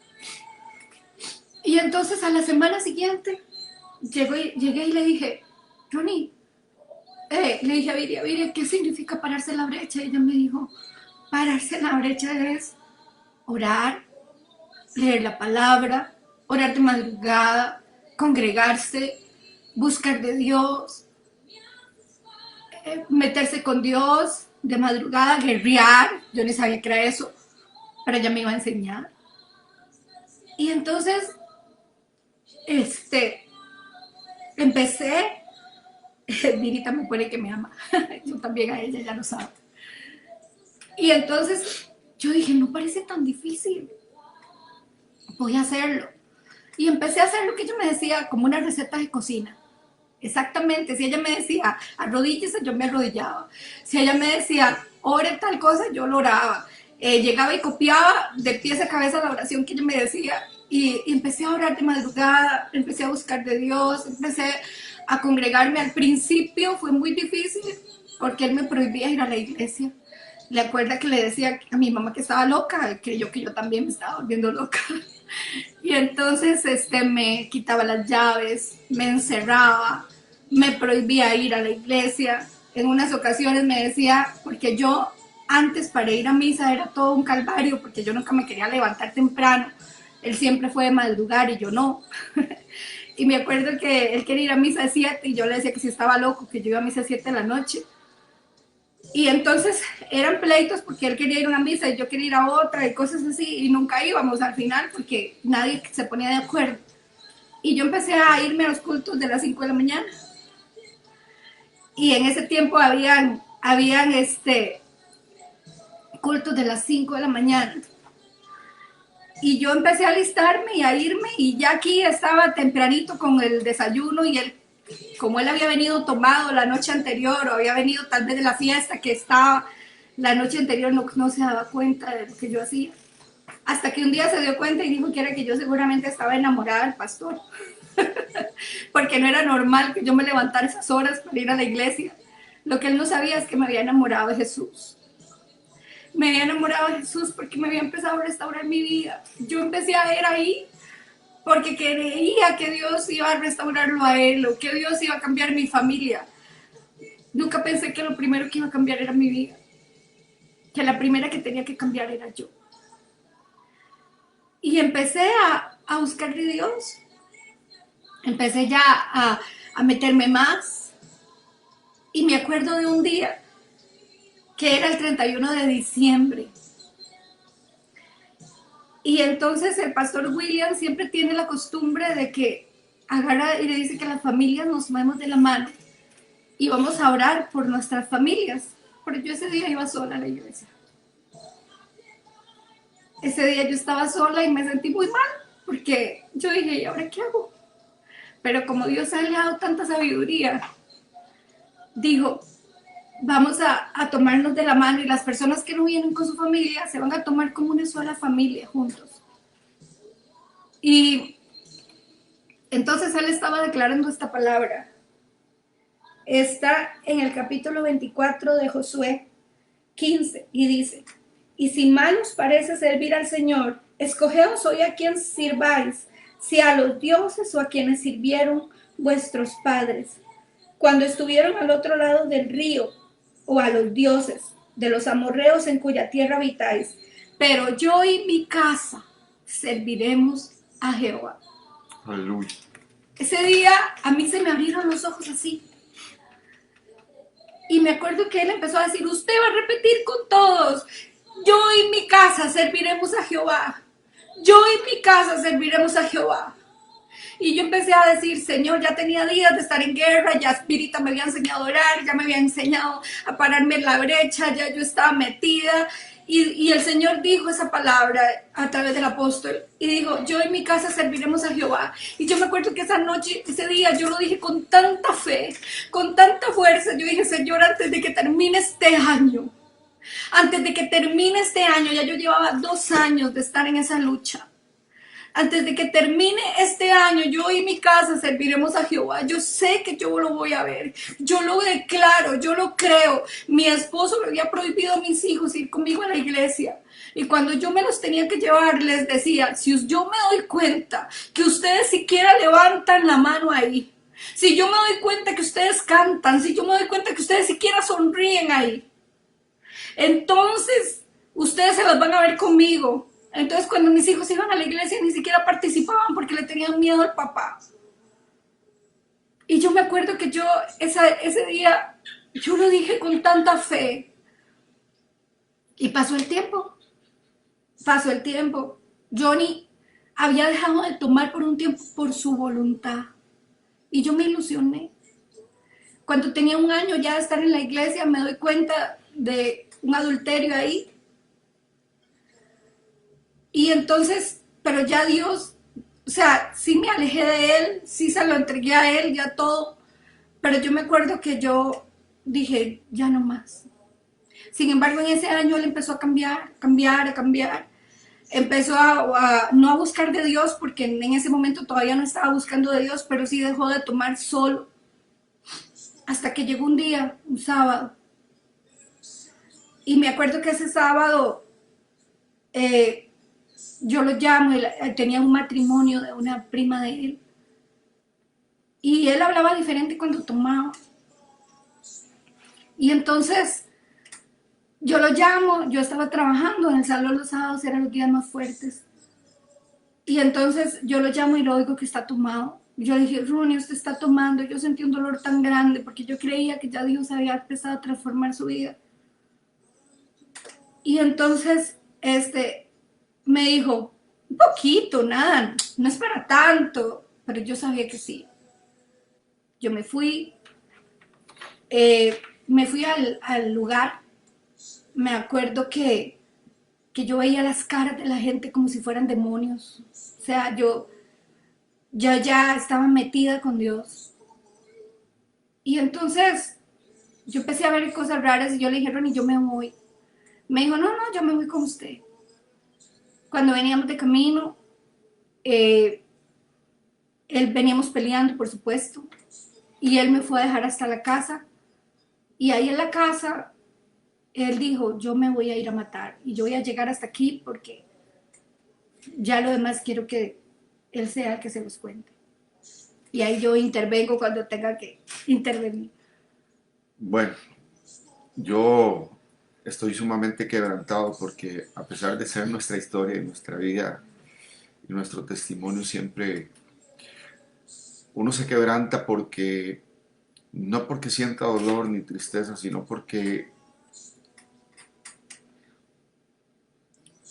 Y entonces a la semana siguiente llegué y le dije, Ronnie, le dije a Viria, ¿qué significa pararse en la brecha? Y ella me dijo, pararse en la brecha es orar, leer la palabra, orar de madrugada, congregarse, buscar de Dios, meterse con Dios de madrugada, guerrear. Yo ni sabía que era eso, pero ella me iba a enseñar. Y entonces, empecé. Virita me pone que me ama, yo también a ella, ya lo sabe. Y entonces yo dije, no parece tan difícil, voy a hacerlo. Y empecé a hacer lo que ella me decía, como una receta de cocina. Exactamente, si ella me decía, arrodíllese, yo me arrodillaba. Si ella me decía, ore tal cosa, yo lo oraba. Llegaba y copiaba de pies a cabeza la oración que ella me decía. Y empecé a orar de madrugada, empecé a buscar de Dios, empecé a congregarme. Al principio fue muy difícil porque él me prohibía ir a la iglesia. Le acuerda que le decía a mi mamá que estaba loca, creyó que yo también me estaba volviendo loca. Y entonces me quitaba las llaves, me encerraba, me prohibía ir a la iglesia. En unas ocasiones me decía, porque yo antes para ir a misa era todo un calvario, porque yo nunca me quería levantar temprano. Él siempre fue de madrugar y yo no. Y me acuerdo que él quería ir a misa a 7 y yo le decía que si estaba loco, que yo iba a misa a 7 de la noche. Y entonces eran pleitos porque él quería ir a una misa y yo quería ir a otra y cosas así, y nunca íbamos al final porque nadie se ponía de acuerdo. Y yo empecé a irme a los cultos de las 5 de la mañana. Y en ese tiempo habían cultos de las 5 de la mañana. Y yo empecé a alistarme y a irme, y ya aquí estaba tempranito con el desayuno, y él, como él había venido tomado la noche anterior o había venido tal vez de la fiesta que estaba la noche anterior, no se daba cuenta de lo que yo hacía. Hasta que un día se dio cuenta y dijo que era que yo seguramente estaba enamorada del pastor. Porque no era normal que yo me levantara esas horas para ir a la iglesia. Lo que él no sabía es que me había enamorado de Jesús. Me había enamorado de Jesús porque me había empezado a restaurar mi vida. Yo empecé a ir ahí porque creía que Dios iba a restaurarlo a él, o que Dios iba a cambiar mi familia. Nunca pensé que lo primero que iba a cambiar era mi vida, que la primera que tenía que cambiar era yo. Y empecé a buscar de Dios. Empecé ya a meterme más. Y me acuerdo de un día que era el 31 de diciembre. Y entonces el pastor William siempre tiene la costumbre de que agarra y le dice que las familias nos tomemos de la mano y vamos a orar por nuestras familias. Pero yo ese día iba sola a la iglesia. Ese día yo estaba sola y me sentí muy mal, porque yo dije, ¿y ahora qué hago? Pero como Dios le ha dado tanta sabiduría, dijo, vamos a tomarnos de la mano, y las personas que no vienen con su familia se van a tomar como una sola familia juntos. Y entonces él estaba declarando esta palabra. Está en el capítulo 24 de Josué 15 y dice, y si mal os parece servir al Señor, escogeos hoy a quien sirváis, si a los dioses o a quienes sirvieron vuestros padres, cuando estuvieron al otro lado del río, o a los dioses de los amorreos en cuya tierra habitáis. Pero yo y mi casa serviremos a Jehová. Aleluya. Ese día a mí se me abrieron los ojos así. Y me acuerdo que él empezó a decir, usted va a repetir con todos, yo y mi casa serviremos a Jehová. Yo y mi casa serviremos a Jehová. Y yo empecé a decir, Señor, ya tenía días de estar en guerra, ya Espírita me había enseñado a orar, ya me había enseñado a pararme en la brecha, ya yo estaba metida. Y el Señor dijo esa palabra a través del apóstol, y dijo, yo y mi casa serviremos a Jehová. Y yo me acuerdo que esa noche, ese día, yo lo dije con tanta fe, con tanta fuerza. Yo dije, Señor, antes de que termine este año, ya yo llevaba 2 años de estar en esa lucha. Antes de que termine este año, yo y mi casa serviremos a Jehová. Yo sé que yo lo voy a ver. Yo lo declaro, yo lo creo. Mi esposo me había prohibido a mis hijos ir conmigo a la iglesia. Y cuando yo me los tenía que llevar, les decía, si yo me doy cuenta que ustedes siquiera levantan la mano ahí, si yo me doy cuenta que ustedes cantan, si yo me doy cuenta que ustedes siquiera sonríen ahí, entonces ustedes se los van a ver conmigo. Entonces cuando mis hijos iban a la iglesia ni siquiera participaban porque le tenían miedo al papá. Y yo me acuerdo que yo ese día, yo lo dije con tanta fe. Y pasó el tiempo. Johnny había dejado de tomar por un tiempo por su voluntad. Y yo me ilusioné. Cuando tenía 1 año ya de estar en la iglesia, me doy cuenta de un adulterio ahí. Y entonces, pero ya Dios, o sea, sí me alejé de él, sí se lo entregué a él, ya todo, pero yo me acuerdo que yo dije, ya no más. Sin embargo, en ese año él empezó a cambiar, cambiar, a cambiar. Empezó no a buscar de Dios, porque en ese momento todavía no estaba buscando de Dios, pero sí dejó de tomar solo. Hasta que llegó un día, un sábado. Y me acuerdo que ese sábado yo lo llamo, tenía un matrimonio de una prima de él. Y él hablaba diferente cuando tomaba. Y entonces yo lo llamo, yo estaba trabajando en el salón los sábados, eran los días más fuertes. Y entonces yo lo llamo y lo oigo que está tomado. Yo le dije, Ronnie, usted está tomando. Yo sentí un dolor tan grande porque yo creía que ya Dios había empezado a transformar su vida. Y entonces me dijo, un poquito, nada, no es para tanto. Pero yo sabía que sí. Yo me fui al lugar. Me acuerdo que yo veía las caras de la gente como si fueran demonios. O sea, yo ya estaba metida con Dios. Y entonces yo empecé a ver cosas raras y yo le dije, Ronnie, yo me voy. Me dijo, no, yo me voy con usted. Cuando veníamos de camino, veníamos peleando, por supuesto, y él me fue a dejar hasta la casa. Y ahí en la casa, él dijo, yo me voy a ir a matar y yo voy a llegar hasta aquí porque ya lo demás quiero que él sea el que se los cuente. Y ahí yo intervengo cuando tenga que intervenir. Bueno, yo estoy sumamente quebrantado porque a pesar de ser nuestra historia y nuestra vida y nuestro testimonio, siempre uno se quebranta porque no porque sienta dolor ni tristeza, sino porque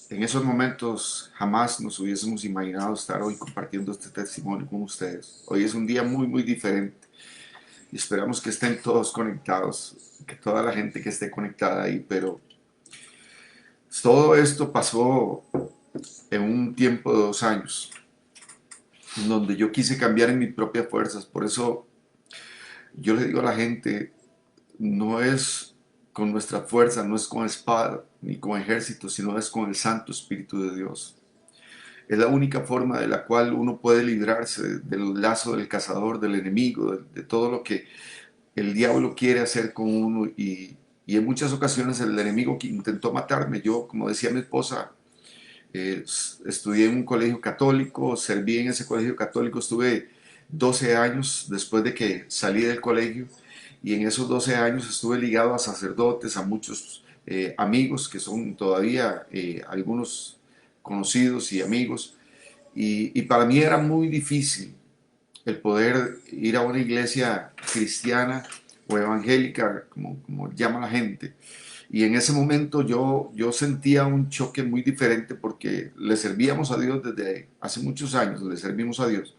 en esos momentos jamás nos hubiésemos imaginado estar hoy compartiendo este testimonio con ustedes. Hoy es un día muy, muy diferente y esperamos que estén todos conectados, que toda la gente que esté conectada ahí, pero todo esto pasó en un tiempo de 2 años, en donde yo quise cambiar en mis propias fuerzas. Por eso yo le digo a la gente, no es con nuestra fuerza, no es con espada ni con ejército, sino es con el Santo Espíritu de Dios. Es la única forma de la cual uno puede librarse del lazo del cazador, del enemigo, de todo lo que el diablo quiere hacer con uno. Y en muchas ocasiones el enemigo que intentó matarme, yo, como decía mi esposa, estudié en un colegio católico, serví en ese colegio católico, estuve 12 años después de que salí del colegio, y en esos 12 años estuve ligado a sacerdotes, a muchos amigos que son todavía algunos conocidos y amigos, y para mí era muy difícil el poder ir a una iglesia cristiana o evangélica, como llama la gente. Y en ese momento yo sentía un choque muy diferente porque le servíamos a Dios desde hace muchos años, le servimos a Dios,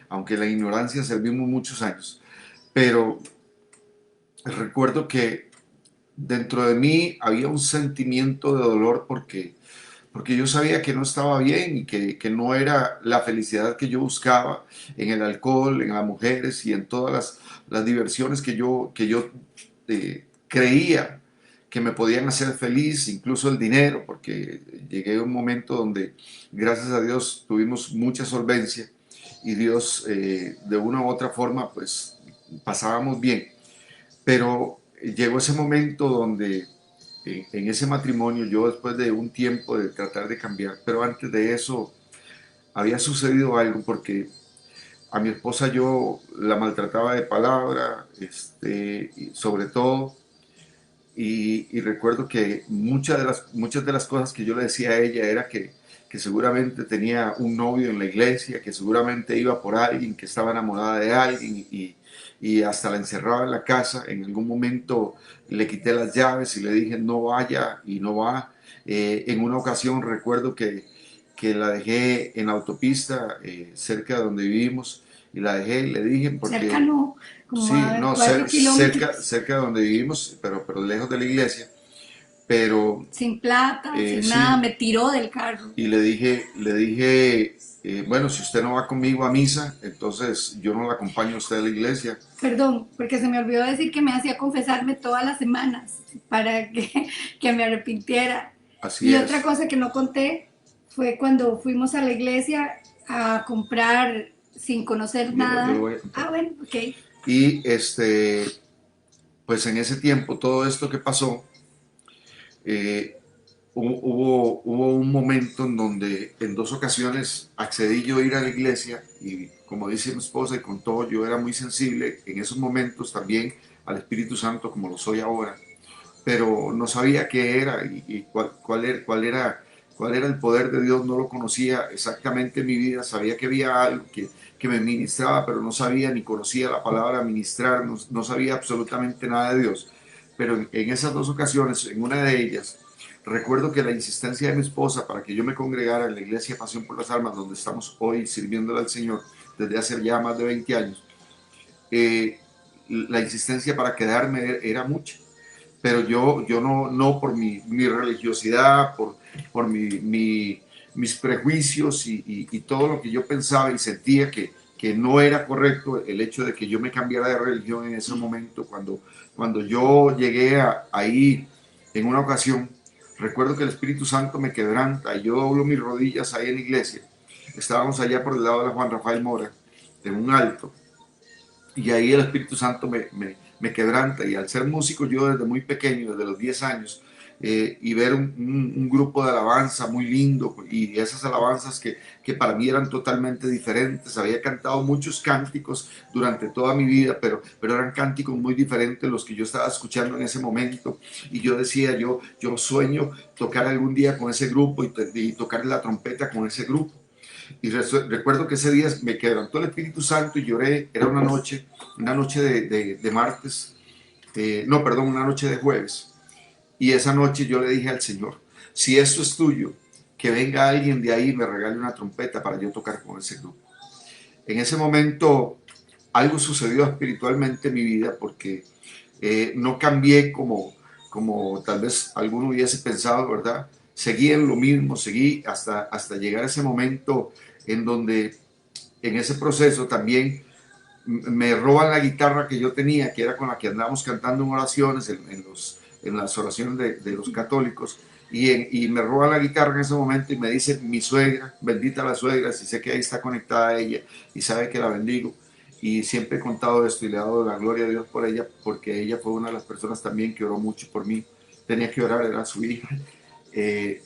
aunque en la ignorancia servimos muchos años. Pero recuerdo que dentro de mí había un sentimiento de dolor porque yo sabía que no estaba bien y que no era la felicidad que yo buscaba en el alcohol, en las mujeres y en todas las diversiones que yo creía que me podían hacer feliz, incluso el dinero, porque llegué a un momento donde, gracias a Dios, tuvimos mucha solvencia y Dios, de una u otra forma, pues pasábamos bien. Pero llegó ese momento donde en ese matrimonio, yo después de un tiempo de tratar de cambiar, pero antes de eso había sucedido algo porque a mi esposa yo la maltrataba de palabra, sobre todo, y recuerdo que muchas de las cosas que yo le decía a ella era que seguramente tenía un novio en la iglesia, que seguramente iba por alguien, que estaba enamorada de alguien, y hasta la encerraba en la casa. En algún momento le quité las llaves y le dije no vaya, y no va. En una ocasión recuerdo que la dejé en la autopista cerca de donde vivimos, y la dejé y le dije porque... Cerca no, como Sí, a no, 4 kilómetros. cerca de donde vivimos, pero lejos de la iglesia. pero sin plata, sin nada, sí, me tiró del carro. y le dije, bueno, si usted no va conmigo a misa, entonces yo no la acompaño a usted a la iglesia. Perdón, porque se me olvidó decir que me hacía confesarme todas las semanas para que me arrepintiera. Así Y otra es. cosa que no conté fue cuando fuimos a la iglesia a comprar sin conocer Yo lo nada. voy a Ah, contar. bueno, ok. Y pues en ese tiempo, todo esto que pasó, eh, hubo un momento en donde en 2 ocasiones accedí yo a ir a la iglesia y como dice mi esposa y con todo, yo era muy sensible en esos momentos también al Espíritu Santo como lo soy ahora, pero no sabía qué era y cuál era el poder de Dios, no lo conocía exactamente en mi vida, sabía que había algo que me ministraba, pero no sabía ni conocía la palabra ministrar, no sabía absolutamente nada de Dios. Pero en esas 2 ocasiones, en una de ellas, recuerdo que la insistencia de mi esposa para que yo me congregara en la iglesia Pasión por las Almas, donde estamos hoy sirviéndole al Señor desde hace ya más de 20 años, la insistencia para quedarme era mucha, pero yo no por mi religiosidad, por mis prejuicios y todo lo que yo pensaba y sentía que no era correcto el hecho de que yo me cambiara de religión en ese momento, cuando yo llegué ahí en una ocasión, recuerdo que el Espíritu Santo me quebranta y yo doblo mis rodillas ahí en la iglesia. Estábamos allá por el lado de la Juan Rafael Mora, en un alto, y ahí el Espíritu Santo me quebranta. Y al ser músico yo desde muy pequeño, desde los 10 años, y ver un grupo de alabanza muy lindo y esas alabanzas que para mí eran totalmente diferentes. Había cantado muchos cánticos durante toda mi vida, pero eran cánticos muy diferentes los que yo estaba escuchando en ese momento. Y yo decía, yo sueño tocar algún día con ese grupo y tocar la trompeta con ese grupo. Y recuerdo que ese día me quebrantó el Espíritu Santo y lloré. Era una noche de martes, no, perdón, una noche de jueves. Y esa noche yo le dije al Señor, si esto es tuyo, que venga alguien de ahí y me regale una trompeta para yo tocar con ese grupo. En ese momento algo sucedió espiritualmente en mi vida porque no cambié como tal vez alguno hubiese pensado, ¿verdad? Seguí en lo mismo, seguí hasta llegar a ese momento en donde en ese proceso también me roban la guitarra que yo tenía, que era con la que andábamos cantando en oraciones, en las oraciones de los católicos, y me roban la guitarra en ese momento y me dice mi suegra, bendita la suegra, si sé que ahí está conectada ella y sabe que la bendigo. Y siempre he contado esto y le he dado la gloria a Dios por ella, porque ella fue una de las personas también que oró mucho por mí. Tenía que orar, era su hija. Eh,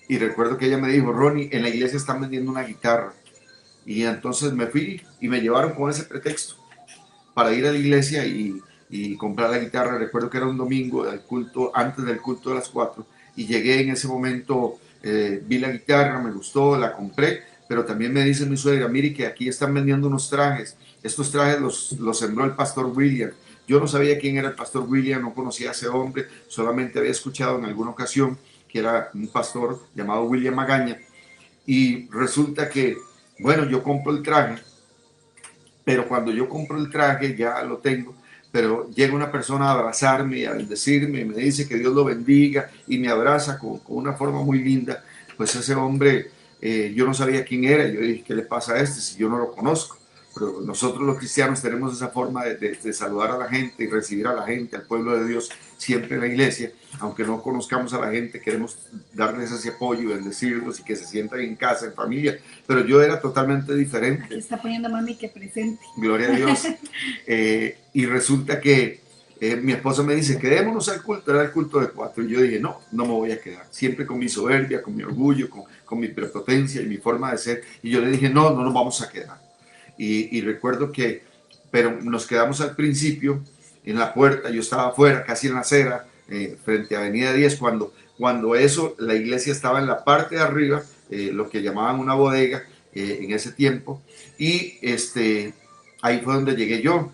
y recuerdo que ella me dijo, Ronnie, en la iglesia están vendiendo una guitarra. Y entonces me fui y me llevaron con ese pretexto para ir a la iglesia y comprar la guitarra. Recuerdo que era un domingo, del culto, antes del culto de las 4, y llegué en ese momento, vi la guitarra, me gustó, la compré, pero también me dice mi suegra, mire que aquí están vendiendo unos trajes, estos trajes los sembró el pastor William. Yo no sabía quién era el pastor William, no conocía a ese hombre, solamente había escuchado en alguna ocasión que era un pastor llamado William Magaña, y resulta que, bueno, yo compro el traje, pero cuando yo compro el traje ya lo tengo, pero llega una persona a abrazarme y a bendecirme y me dice que Dios lo bendiga y me abraza con una forma muy linda. Pues ese hombre, yo no sabía quién era. Yo dije, ¿qué le pasa a este si yo no lo conozco? Pero nosotros los cristianos tenemos esa forma de saludar a la gente y recibir a la gente, al pueblo de Dios, siempre en la iglesia. Aunque no conozcamos a la gente, queremos darles ese apoyo y bendecirlos y que se sientan en casa, en familia. Pero yo era totalmente diferente. Aquí está poniendo mami que presente. Gloria a Dios. Y resulta que mi esposa me dice, quedémonos al culto, era el culto de 4. Y yo dije, no, no me voy a quedar. Siempre con mi soberbia, con mi orgullo, con mi prepotencia y mi forma de ser. Y yo le dije, no, no nos vamos a quedar. Y recuerdo que, pero nos quedamos al principio en la puerta, yo estaba afuera, casi en la acera, frente a Avenida 10, cuando eso, la iglesia estaba en la parte de arriba, lo que llamaban una bodega en ese tiempo, y ahí fue donde llegué yo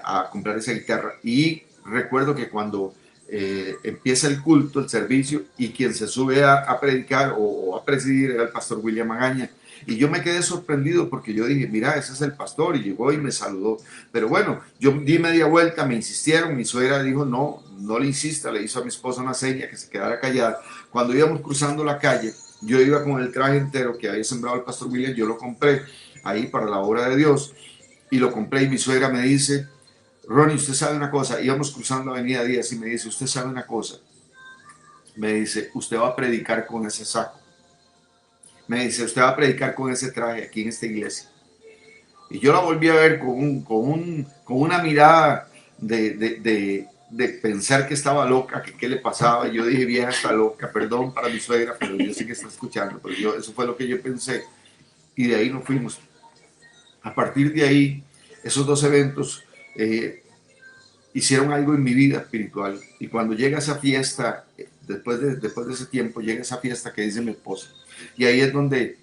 a comprar esa guitarra. Y recuerdo que cuando empieza el culto, el servicio, y quien se sube a predicar o a presidir era el pastor William Magaña. Y yo me quedé sorprendido porque yo dije, mira, ese es el pastor, y llegó y me saludó. Pero bueno, yo di media vuelta, me insistieron, mi suegra dijo, no, no le insista, le hizo a mi esposa una seña que se quedara callada. Cuando íbamos cruzando la calle, yo iba con el traje entero que había sembrado el pastor William, yo lo compré ahí para la obra de Dios, y lo compré, y mi suegra me dice, Ronnie, usted sabe una cosa, íbamos cruzando la avenida Díaz y me dice, usted sabe una cosa, me dice, usted va a predicar con ese saco, me dice, usted va a predicar con ese traje aquí en esta iglesia. Y yo la volví a ver con una mirada de pensar que estaba loca, que qué le pasaba. Yo dije, vieja está loca, perdón para mi suegra, pero yo sé que está escuchando, pero eso fue lo que yo pensé. Y de ahí nos fuimos. A partir de ahí, esos dos eventos hicieron algo en mi vida espiritual. Y cuando llega esa fiesta, después de ese tiempo, llega esa fiesta que dice mi esposa. Y ahí es donde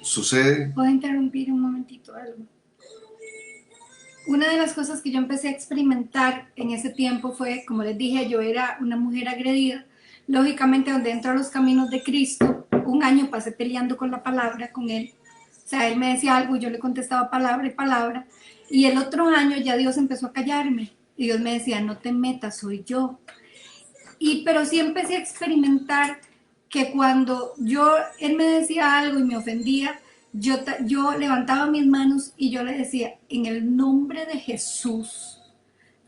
sucede. ¿Puedo interrumpir un momentito algo? Una de las cosas que yo empecé a experimentar en ese tiempo fue, como les dije, yo era una mujer agredida. Lógicamente, donde entro a los caminos de Cristo, un año pasé peleando con la palabra, con él. O sea, él me decía algo y yo le contestaba palabra y palabra. Y el otro año ya Dios empezó a callarme. Y Dios me decía, no te metas, soy yo. Pero sí empecé a experimentar que cuando él me decía algo y me ofendía, yo levantaba mis manos y yo le decía, en el nombre de Jesús,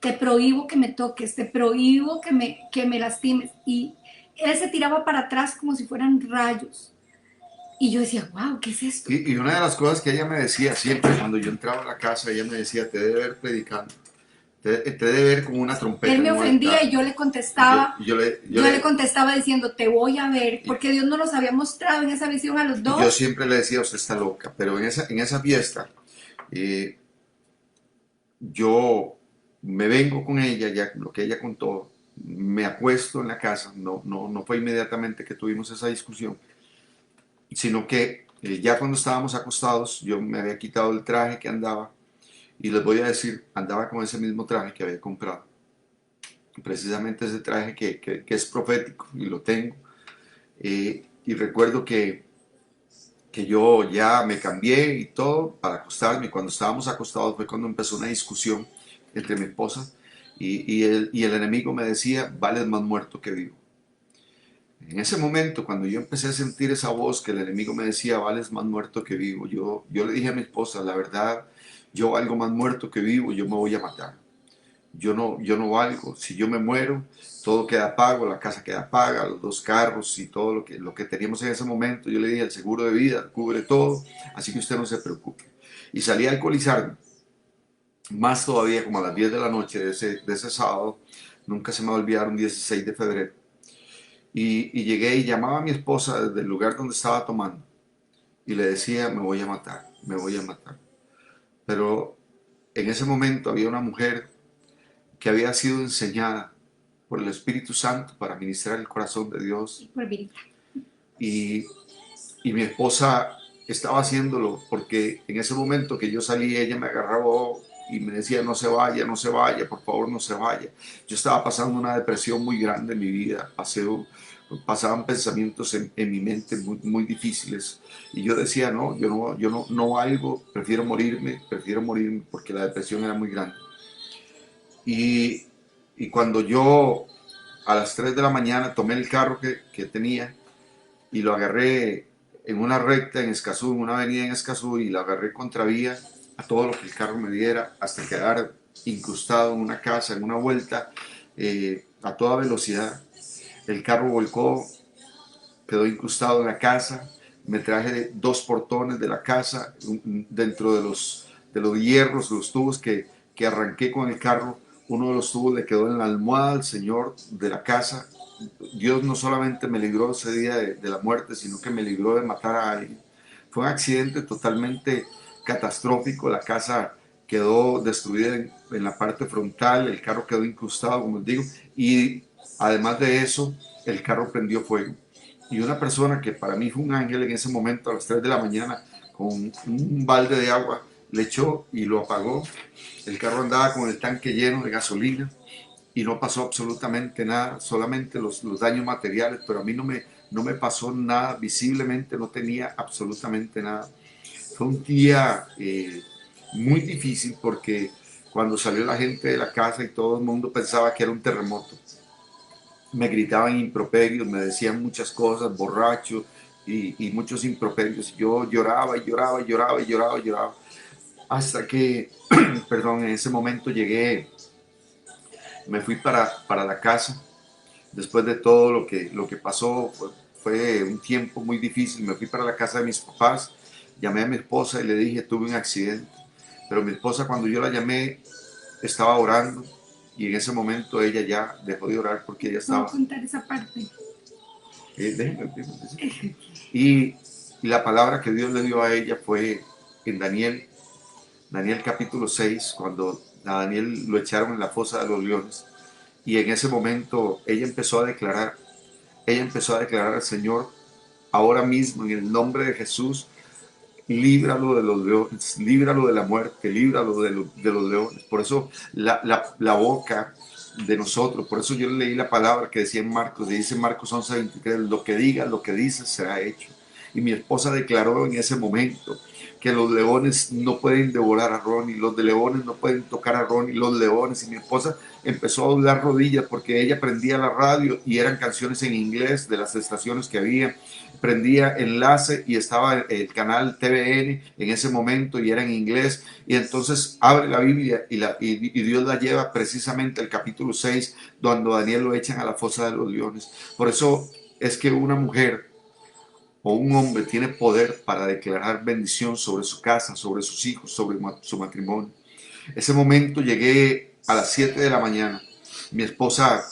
te prohíbo que me toques, te prohíbo que me lastimes. Y él se tiraba para atrás como si fueran rayos. Y yo decía, wow, ¿qué es esto? Y una de las cosas que ella me decía siempre cuando yo entraba a la casa, ella me decía, te debe ver predicando, te debe ver con una trompeta. Él me ofendía y yo le contestaba, yo le contestaba diciendo, te voy a ver, porque Dios nos los había mostrado en esa visión a los dos. Yo siempre le decía, usted está loca, pero en esa fiesta, yo me vengo con ella, ya lo que ella contó, me acuesto en la casa, no fue inmediatamente que tuvimos esa discusión, sino que ya cuando estábamos acostados, yo me había quitado el traje que andaba, y les voy a decir, andaba con ese mismo traje que había comprado. Precisamente ese traje que es profético, y lo tengo. Y recuerdo que yo ya me cambié y todo para acostarme. Y cuando estábamos acostados fue cuando empezó una discusión entre mi esposa y el enemigo me decía, vales más muerto que vivo. En ese momento, cuando yo empecé a sentir esa voz que el enemigo me decía, vales más muerto que vivo, yo le dije a mi esposa, la verdad, yo valgo más muerto que vivo, yo me voy a matar. Yo no valgo, si yo me muero, todo queda pago, la casa queda paga, los dos carros y todo lo que teníamos en ese momento. Yo le dije, el seguro de vida cubre todo, así que usted no se preocupe. Y salí a alcoholizarme, más todavía como a las 10 de la noche de ese sábado, nunca se me va a olvidar, un 16 de febrero. Y llegué y llamaba a mi esposa desde el lugar donde estaba tomando y le decía, me voy a matar, me voy a matar. Pero en ese momento había una mujer que había sido enseñada por el Espíritu Santo para ministrar el corazón de Dios. Y mi esposa estaba haciéndolo porque en ese momento que yo salí, ella me agarraba y me decía, no se vaya, por favor, no se vaya. Yo estaba pasando una depresión muy grande en mi vida, pasaban pensamientos en mi mente muy difíciles, y yo decía, no, yo no valgo, prefiero morirme porque la depresión era muy grande. Y cuando yo a las 3 de la mañana tomé el carro que tenía y lo agarré en una recta en Escazú, en una avenida en Escazú, y lo agarré contravía a todo lo que el carro me diera hasta quedar incrustado en una casa, en una vuelta a toda velocidad. El carro volcó, quedó incrustado en la casa, me traje 2 portones de la casa, dentro de los hierros, los tubos que arranqué con el carro. Uno de los tubos le quedó en la almohada al señor de la casa. Dios no solamente me libró ese día de la muerte, sino que me libró de matar a alguien. Fue un accidente totalmente catastrófico. La casa quedó destruida en la parte frontal, el carro quedó incrustado, como les digo, y además de eso, el carro prendió fuego. Y una persona que para mí fue un ángel en ese momento, a las 3 de la mañana, con un balde de agua, le echó y lo apagó. El carro andaba con el tanque lleno de gasolina y no pasó absolutamente nada, solamente los daños materiales, pero a mí no me pasó nada, visiblemente no tenía absolutamente nada. Fue un día muy difícil porque cuando salió la gente de la casa y todo el mundo pensaba que era un terremoto. Me gritaban improperios, me decían muchas cosas, borracho y muchos improperios. Yo lloraba y lloraba y lloraba y lloraba y lloraba. Hasta que, perdón, en ese momento llegué, me fui para la casa. Después de todo lo que pasó, fue un tiempo muy difícil. Me fui para la casa de mis papás, llamé a mi esposa y le dije, tuve un accidente. Pero mi esposa, cuando yo la llamé, estaba orando y en ese momento ella ya dejó de orar porque ella ¿Puedo estaba... contar esa parte? Déjeme. Y la palabra que Dios le dio a ella fue en Daniel capítulo 6, cuando a Daniel lo echaron en la fosa de los leones. Y en ese momento ella empezó a declarar al Señor, ahora mismo en el nombre de Jesús, líbralo de los leones, líbralo de la muerte, líbralo de los leones. Por eso la boca de nosotros, por eso yo leí la palabra que decía en Marcos, dice Marcos 11:23, lo que digas, lo que dices será hecho. Y mi esposa declaró en ese momento que los leones no pueden devorar a Ronnie, los de leones no pueden tocar a Ronnie, los leones. Y mi esposa empezó a doblar rodillas porque ella prendía la radio y eran canciones en inglés de las estaciones que había. Prendía enlace y estaba el canal TVN en ese momento y era en inglés. Y entonces abre la Biblia y Dios la lleva precisamente al capítulo 6, donde Daniel lo echan a la fosa de los leones. Por eso es que una mujer o un hombre tiene poder para declarar bendición sobre su casa, sobre sus hijos, sobre su matrimonio. Ese momento llegué a las 7 de la mañana. Mi esposa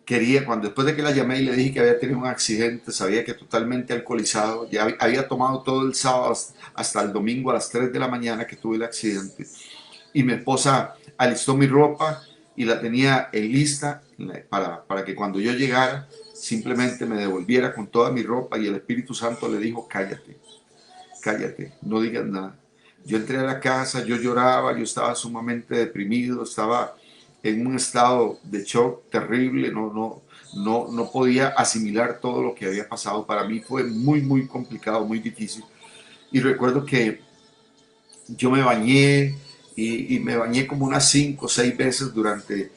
quería, después de que la llamé y le dije que había tenido un accidente, sabía que totalmente alcoholizado, ya había tomado todo el sábado hasta el domingo a las 3 de la mañana que tuve el accidente. Y mi esposa alistó mi ropa y la tenía en lista para que cuando yo llegara, simplemente me devolviera con toda mi ropa, y el Espíritu Santo le dijo, cállate, cállate, no digas nada. Yo entré a la casa, yo lloraba, yo estaba sumamente deprimido, estaba en un estado de shock terrible, no podía asimilar todo lo que había pasado. Para mí fue muy complicado, muy difícil. Y recuerdo que yo me bañé y me bañé como unas 5 o 6 veces durante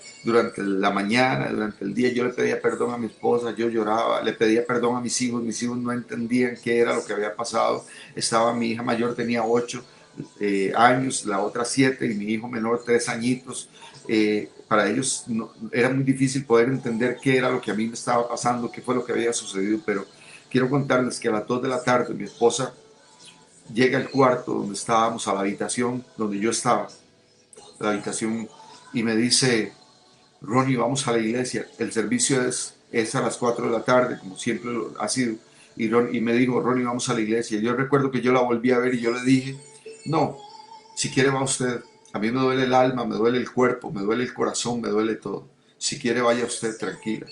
la mañana, durante el día. Yo le pedía perdón a mi esposa, yo lloraba, le pedía perdón a mis hijos no entendían qué era lo que había pasado. Estaba mi hija mayor, tenía 8 años, la otra 7 y mi hijo menor 3 añitos. Para ellos era muy difícil poder entender qué era lo que a mí me estaba pasando, qué fue lo que había sucedido, pero quiero contarles que a las 2 de la tarde mi esposa llega al cuarto donde estábamos, a la habitación donde yo estaba, la habitación, y me dice, Ronnie, vamos a la iglesia, el servicio es a las 4 de la tarde, como siempre ha sido, y me dijo, Ronnie, vamos a la iglesia. Yo recuerdo que yo la volví a ver y yo le dije, no, si quiere va usted, a mí me duele el alma, me duele el cuerpo, me duele el corazón, me duele todo, si quiere vaya usted tranquila.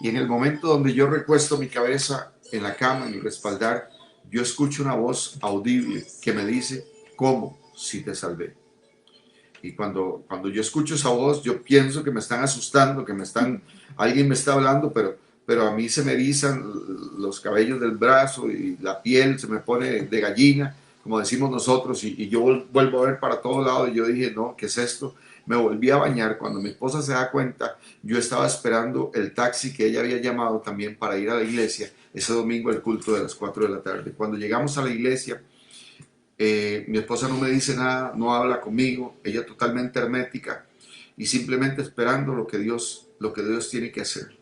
Y en el momento donde yo recuesto mi cabeza en la cama, en el respaldar, yo escucho una voz audible que me dice, ¿cómo? Si te salvé. Y cuando yo escucho esa voz, yo pienso que me están asustando, alguien me está hablando, pero a mí se me erizan los cabellos del brazo y la piel se me pone de gallina, como decimos nosotros, y yo vuelvo a ver para todos lados y yo dije, no, ¿qué es esto? Me volví a bañar. Cuando mi esposa se da cuenta, yo estaba esperando el taxi que ella había llamado también para ir a la iglesia ese domingo, el culto de las 4 de la tarde. Cuando llegamos a la iglesia, mi esposa no me dice nada, no habla conmigo, ella totalmente hermética y simplemente esperando lo que Dios tiene que hacer.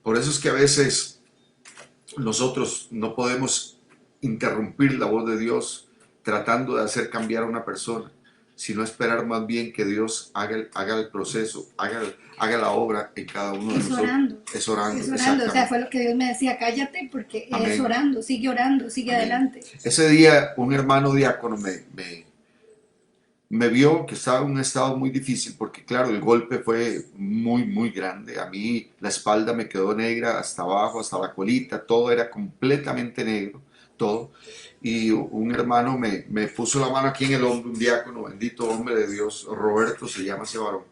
Por eso es que a veces nosotros no podemos interrumpir la voz de Dios tratando de hacer cambiar a una persona, sino esperar más bien que Dios haga el proceso, haga la obra en cada uno de nosotros. Es orando. Es orando, o sea, fue lo que Dios me decía, cállate porque Amén. es orando, sigue Amén. adelante. Ese día un hermano diácono me vio que estaba en un estado muy difícil porque claro, el golpe fue muy grande. A mí la espalda me quedó negra hasta abajo, hasta la colita, todo era completamente negro, todo. Y un hermano me puso la mano aquí en el hombro, un diácono, bendito hombre de Dios, Roberto se llama ese varón.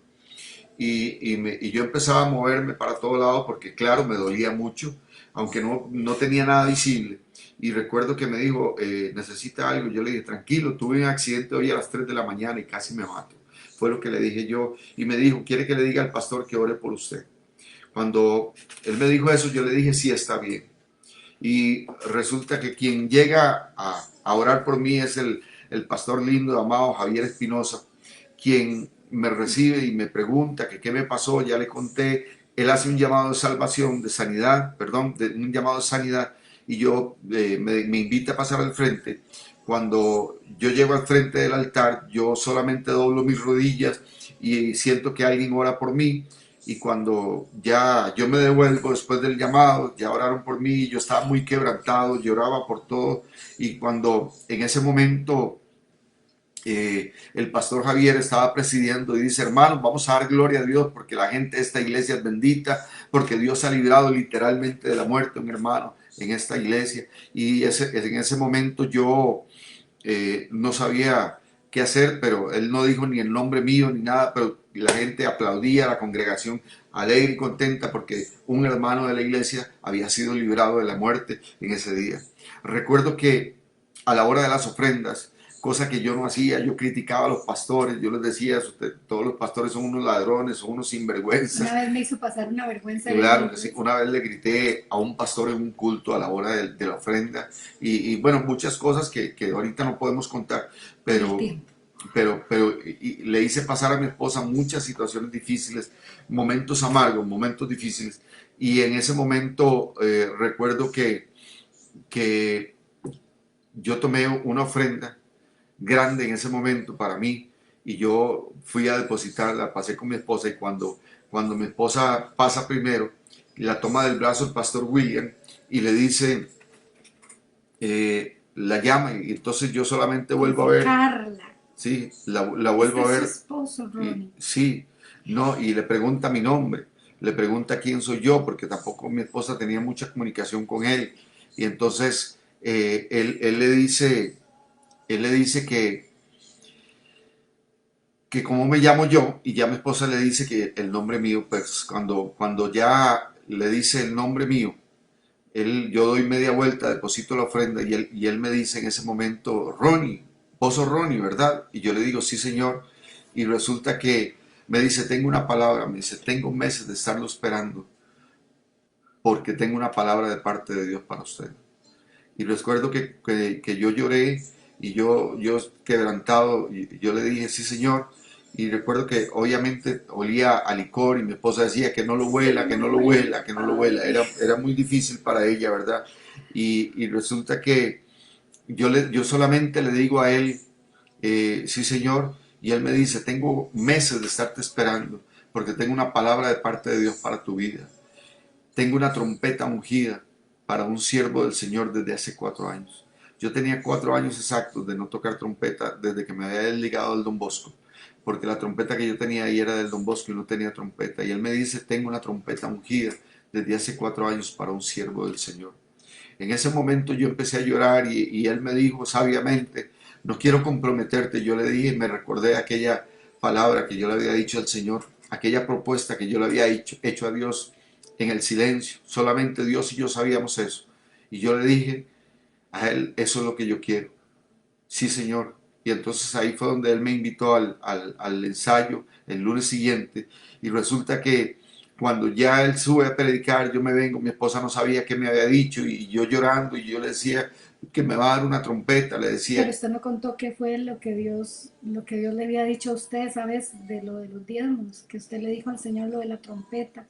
Y yo empezaba a moverme para todo lado porque claro, me dolía mucho, aunque no tenía nada visible. Y recuerdo que me dijo, necesita algo. Yo le dije, tranquilo, tuve un accidente hoy a las 3 de la mañana y casi me mato. fue lo que le dije yo. Y me dijo, ¿quiere que le diga al pastor que ore por usted? Cuando él me dijo eso, yo le dije, sí, está bien. Y resulta que quien llega a orar por mí es el pastor lindo, amado Javier Espinosa, quien me recibe y me pregunta que qué me pasó. Ya le conté. Él hace un llamado de salvación, de sanidad, perdón, un llamado de sanidad, y yo me invita a pasar al frente. Cuando yo llego al frente del altar, yo solamente doblo mis rodillas y siento que alguien ora por mí. Y cuando ya yo me devuelvo después del llamado, ya oraron por mí, yo estaba muy quebrantado, lloraba por todo. Y cuando en ese momento el pastor Javier estaba presidiendo y dice, hermanos, vamos a dar gloria a Dios porque la gente de esta iglesia es bendita, porque Dios ha librado literalmente de la muerte a un hermano en esta iglesia. Y en ese momento yo no sabía qué hacer, pero él no dijo ni el nombre mío ni nada, pero la gente aplaudía, la congregación alegre y contenta porque un hermano de la iglesia había sido librado de la muerte en ese día. Recuerdo que a la hora de las ofrendas, cosa que yo no hacía, yo criticaba a los pastores, yo les decía, todos los pastores son unos ladrones, son unos sinvergüenzas. Una vez me hizo pasar una vergüenza. Claro que sí, una vez le grité a un pastor en un culto a la hora de la ofrenda y bueno, muchas cosas que ahorita no podemos contar, pero le hice pasar a mi esposa muchas situaciones difíciles, momentos amargos, momentos difíciles, y en ese momento recuerdo que yo tomé una ofrenda grande en ese momento para mí y yo fui a depositarla, pasé con mi esposa y cuando mi esposa pasa primero, la toma del brazo el pastor William y le dice, la llama y entonces yo solamente vuelvo a ver. Carla. Sí, la vuelvo a ver. Es su esposo, Ronnie. Sí, no, y le pregunta mi nombre, le pregunta quién soy yo, porque tampoco mi esposa tenía mucha comunicación con él. Y entonces él le dice que cómo me llamo yo, y ya mi esposa le dice que el nombre mío, pues cuando ya le dice el nombre mío, yo doy media vuelta, deposito la ofrenda y él me dice en ese momento, Ronnie, vos sos Ronnie, ¿verdad? Y yo le digo, sí, señor. Y resulta que me dice, tengo una palabra, me dice, tengo meses de estarlo esperando porque tengo una palabra de parte de Dios para usted. Y recuerdo que yo lloré y yo quebrantado, y yo le dije, sí, señor. Y recuerdo que obviamente olía a licor y mi esposa decía que no lo huela, que no lo huela, que no lo huela. Era muy difícil para ella, ¿verdad? Y resulta que yo solamente le digo a él, sí, señor, y él me dice, tengo meses de estarte esperando porque tengo una palabra de parte de Dios para tu vida. Tengo una trompeta ungida para un siervo del Señor desde hace 4 años. Yo tenía 4 años exactos de no tocar trompeta desde que me había desligado del Don Bosco, porque la trompeta que yo tenía ahí era del Don Bosco y no tenía trompeta. Y él me dice, tengo una trompeta ungida desde hace 4 años para un siervo del Señor. En ese momento yo empecé a llorar y él me dijo sabiamente, no quiero comprometerte. Yo le dije, me recordé aquella palabra que yo le había dicho al Señor, aquella propuesta que yo le había hecho a Dios en el silencio. Solamente Dios y yo sabíamos eso. Y yo le dije a él, eso es lo que yo quiero. Sí, Señor. Y entonces ahí fue donde él me invitó al ensayo el lunes siguiente. Y resulta que cuando ya él sube a predicar, yo me vengo, mi esposa no sabía qué me había dicho y yo llorando y yo le decía que me va a dar una trompeta, le decía. Pero usted no contó qué fue lo que Dios le había dicho a usted, ¿sabes? De lo de los diezmos, que usted le dijo al Señor lo de la trompeta,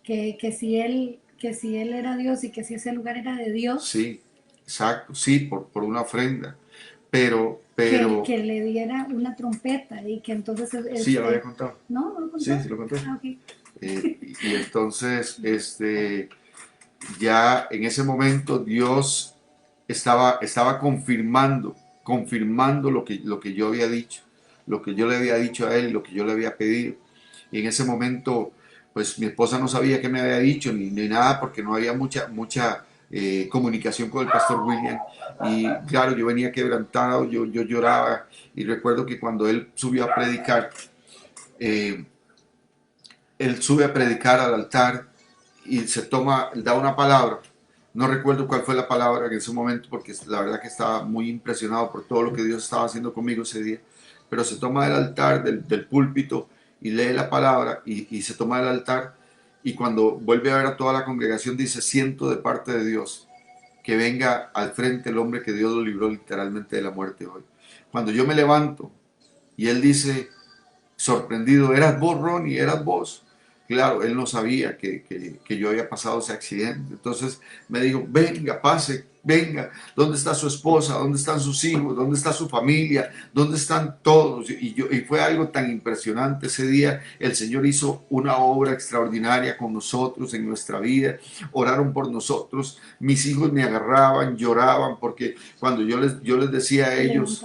que si él era Dios y que si ese lugar era de Dios. Sí, exacto, sí, por una ofrenda, pero que le diera una trompeta y que entonces sí, ya lo había contado. ¿No? ¿No lo contó? Sí, sí lo conté. Ah, okay. Y entonces ya en ese momento Dios estaba confirmando lo que yo había dicho, lo que yo le había dicho a él, lo que yo le había pedido. Y en ese momento pues mi esposa no sabía qué me había dicho ni nada porque no había mucha comunicación con el pastor William. Y claro, yo venía quebrantado, yo lloraba. Y recuerdo que cuando él subió a predicar, él sube a predicar al altar y da una palabra. No recuerdo cuál fue la palabra en ese momento porque la verdad que estaba muy impresionado por todo lo que Dios estaba haciendo conmigo ese día. pero se toma del altar, del púlpito, y lee la palabra y se toma del altar, y cuando vuelve a ver a toda la congregación dice: siento de parte de Dios que venga al frente el hombre que Dios lo libró literalmente de la muerte hoy. Cuando yo me levanto y él dice, sorprendido: ¿eras vos, Ronnie? ¿Eras vos? Claro, él no sabía que yo había pasado ese accidente. Entonces me dijo: venga, pase, venga. ¿Dónde está su esposa? ¿Dónde están sus hijos? ¿Dónde está su familia? ¿Dónde están todos? Y fue algo tan impresionante ese día. El Señor hizo una obra extraordinaria con nosotros en nuestra vida. Oraron por nosotros. Mis hijos me agarraban, lloraban, porque cuando yo les decía a ellos,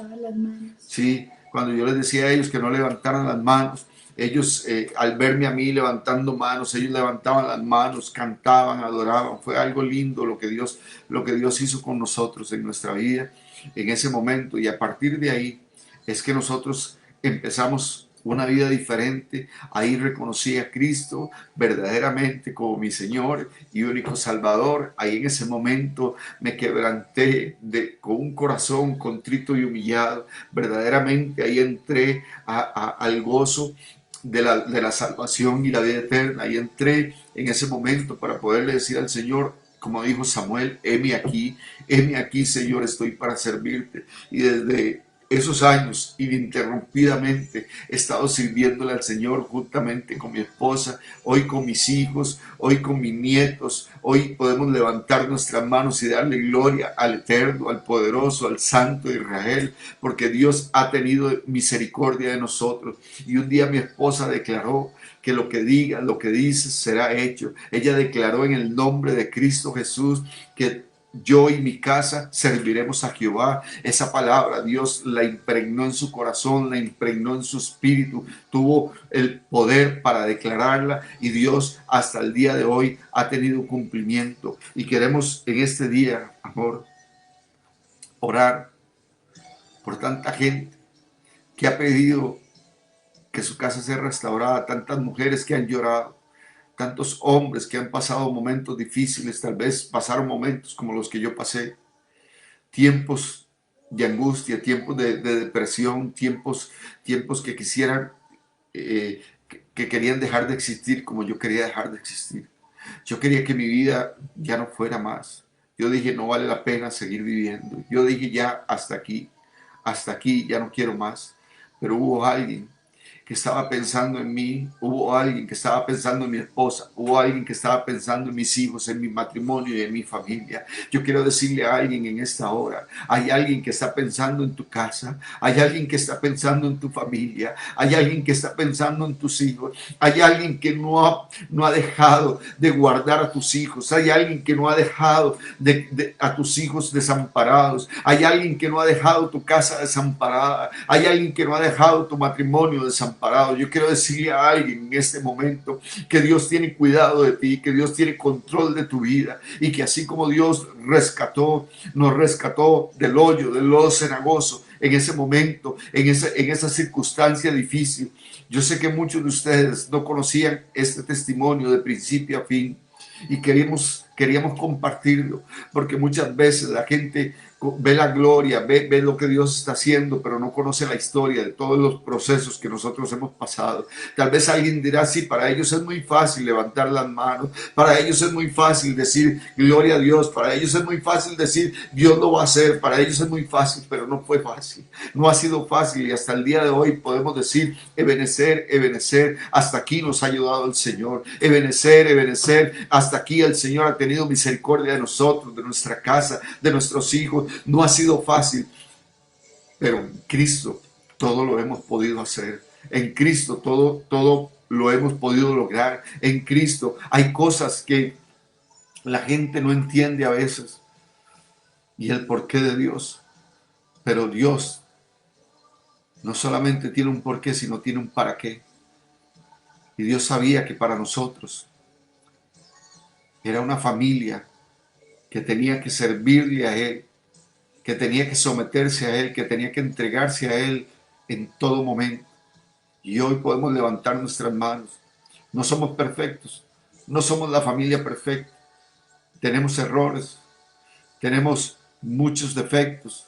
sí, cuando yo les decía a ellos que no levantaran las manos, ellos al verme a mí levantando manos, ellos levantaban las manos, cantaban, adoraban. Fue algo lindo lo que Dios hizo con nosotros en nuestra vida en ese momento, y a partir de ahí es que nosotros empezamos una vida diferente. Ahí reconocí a Cristo verdaderamente como mi Señor y único Salvador. Ahí en ese momento me quebranté con un corazón contrito y humillado. Verdaderamente ahí entré al gozo de la salvación y la vida eterna. Ahí entré en ese momento para poderle decir al Señor, como dijo Samuel: heme aquí, Señor, estoy para servirte. Y desde esos años ininterrumpidamente he estado sirviéndole al Señor juntamente con mi esposa, hoy con mis hijos, hoy con mis nietos. Hoy podemos levantar nuestras manos y darle gloria al Eterno, al Poderoso, al Santo de Israel, porque Dios ha tenido misericordia de nosotros. Y un día mi esposa declaró que lo que diga, lo que dices será hecho. Ella declaró en el nombre de Cristo Jesús que yo y mi casa serviremos a Jehová. Esa palabra Dios la impregnó en su corazón, la impregnó en su espíritu, tuvo el poder para declararla, y Dios hasta el día de hoy ha tenido cumplimiento. Y queremos en este día, amor, orar por tanta gente que ha pedido que su casa sea restaurada, tantas mujeres que han llorado, tantos hombres que han pasado momentos difíciles. Tal vez pasaron momentos como los que yo pasé, tiempos de angustia, tiempos de depresión, tiempos que quisieran, que querían dejar de existir como yo quería dejar de existir. Yo quería que mi vida ya no fuera más. Yo dije: no vale la pena seguir viviendo. Yo dije: ya hasta aquí, ya no quiero más. Pero hubo alguien que estaba pensando en mí, hubo alguien que estaba pensando en mi esposa, hubo alguien que estaba pensando en mis hijos, en mi matrimonio y en mi familia. Yo quiero decirle a alguien en esta hora: hay alguien que está pensando en tu casa, hay alguien que está pensando en tu familia, hay alguien que está pensando en tus hijos, hay alguien que no ha dejado de guardar a tus hijos, hay alguien que no ha dejado a tus hijos desamparados, hay alguien que no ha dejado tu casa desamparada, hay alguien que no ha dejado tu matrimonio desamparado. Yo quiero decirle a alguien en este momento que Dios tiene cuidado de ti, que Dios tiene control de tu vida, y que así como Dios nos rescató del hoyo, del lodo cenagoso, en ese momento, en esa circunstancia difícil. Yo sé que muchos de ustedes no conocían este testimonio de principio a fin, y queríamos compartirlo, porque muchas veces la gente ve la gloria, ve lo que Dios está haciendo, pero no conoce la historia de todos los procesos que nosotros hemos pasado. Tal vez alguien dirá: sí, para ellos es muy fácil levantar las manos, para ellos es muy fácil decir gloria a Dios, para ellos es muy fácil decir Dios lo va a hacer, para ellos es muy fácil. Pero no fue fácil, no ha sido fácil, y hasta el día de hoy podemos decir: Ebenezer, Ebenezer, hasta aquí nos ha ayudado el Señor. Ebenezer, Ebenezer, hasta aquí el Señor ha tenido misericordia de nosotros, de nuestra casa, de nuestros hijos. No ha sido fácil, pero en Cristo todo lo hemos podido hacer. En Cristo todo lo hemos podido lograr. En Cristo hay cosas que la gente no entiende a veces, y el porqué de Dios. Pero Dios no solamente tiene un porqué, sino tiene un para qué. Y Dios sabía que para nosotros era una familia que tenía que servirle a Él, que tenía que someterse a Él, que tenía que entregarse a Él en todo momento. Y hoy podemos levantar nuestras manos. No somos perfectos, no somos la familia perfecta. Tenemos errores, tenemos muchos defectos,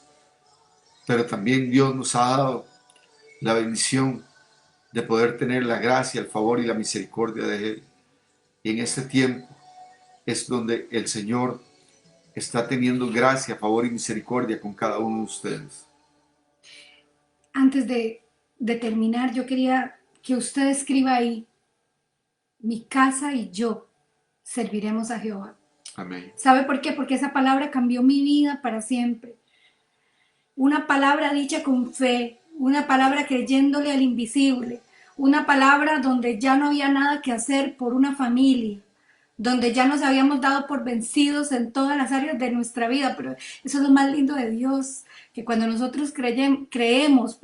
pero también Dios nos ha dado la bendición de poder tener la gracia, el favor y la misericordia de Él. Y en este tiempo es donde el Señor está teniendo gracia, favor y misericordia con cada uno de ustedes. Antes de terminar, yo quería que usted escriba ahí: mi casa y yo serviremos a Jehová. Amén. ¿Sabe por qué? Porque esa palabra cambió mi vida para siempre. Una palabra dicha con fe, una palabra creyéndole al invisible, una palabra donde ya no había nada que hacer por una familia, donde ya nos habíamos dado por vencidos en todas las áreas de nuestra vida. Pero eso es lo más lindo de Dios, que cuando nosotros creemos,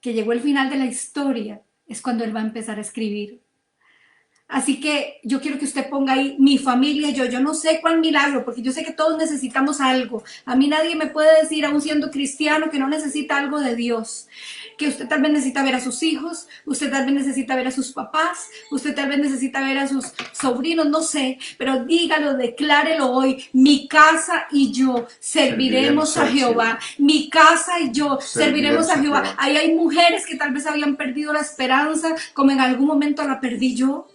que llegó el final de la historia, es cuando Él va a empezar a escribir. Así que yo quiero que usted ponga ahí: mi familia y yo no sé cuál milagro, porque yo sé que todos necesitamos algo. A mí nadie me puede decir, aún siendo cristiano, que no necesita algo de Dios. Que usted tal vez necesita ver a sus hijos, usted tal vez necesita ver a sus papás, usted tal vez necesita ver a sus sobrinos, no sé, pero dígalo, declárelo hoy: mi casa y yo serviremos a Jehová. Mi casa y yo serviremos a Jehová. Ahí hay mujeres que tal vez habían perdido la esperanza, como en algún momento la perdí yo.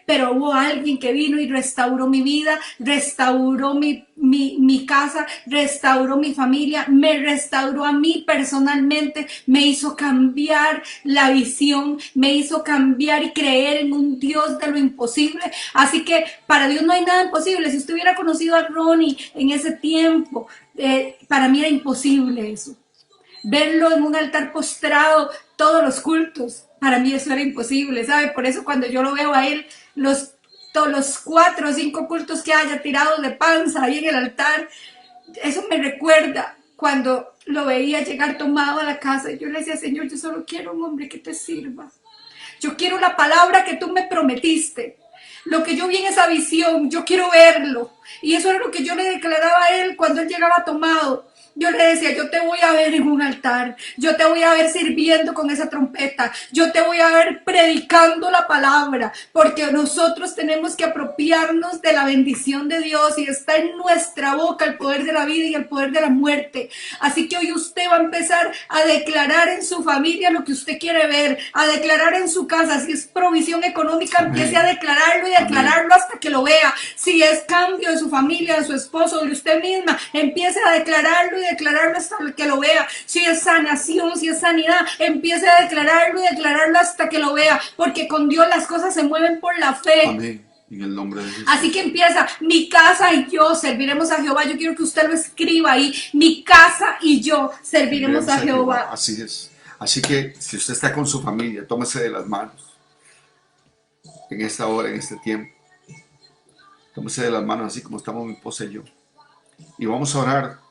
Pero hubo alguien que vino y restauró mi vida, restauró mi casa, restauró mi familia, me restauró a mí personalmente, me hizo cambiar la visión, me hizo cambiar y creer en un Dios de lo imposible. Así que para Dios no hay nada imposible. Si usted hubiera conocido a Ronnie en ese tiempo, para mí era imposible eso. Verlo en un altar postrado todos los cultos, para mí eso era imposible, ¿sabe? Por eso cuando yo lo veo a él, todos los 4 o 5 cultos que haya tirado de panza ahí en el altar, eso me recuerda cuando lo veía llegar tomado a la casa y yo le decía: Señor, yo solo quiero un hombre que te sirva. Yo quiero la palabra que tú me prometiste. Lo que yo vi en esa visión, yo quiero verlo. Y eso era lo que yo le declaraba a él cuando él llegaba tomado. Yo le decía: yo te voy a ver en un altar, yo te voy a ver sirviendo con esa trompeta, yo te voy a ver predicando la palabra, porque nosotros tenemos que apropiarnos de la bendición de Dios y está en nuestra boca el poder de la vida y el poder de la muerte. Así que hoy usted va a empezar a declarar en su familia lo que usted quiere ver, a declarar en su casa. Si es provisión económica, empiece a declararlo y declararlo hasta que lo vea. Si es cambio de su familia, de su esposo, de usted misma, empiece a declararlo y declararlo hasta que lo vea. Si es sanación, si es sanidad, empiece a declararlo y declararlo hasta que lo vea, porque con Dios las cosas se mueven por la fe. Amén. En el nombre de Jesús. Así que empieza: mi casa y yo serviremos a Jehová. Yo quiero que usted lo escriba ahí: mi casa y yo serviremos a Jehová. Así es. Así que si usted está con su familia, tómese de las manos en esta hora, en este tiempo. Tómese de las manos así como estamos mi esposa y yo. Y vamos a orar.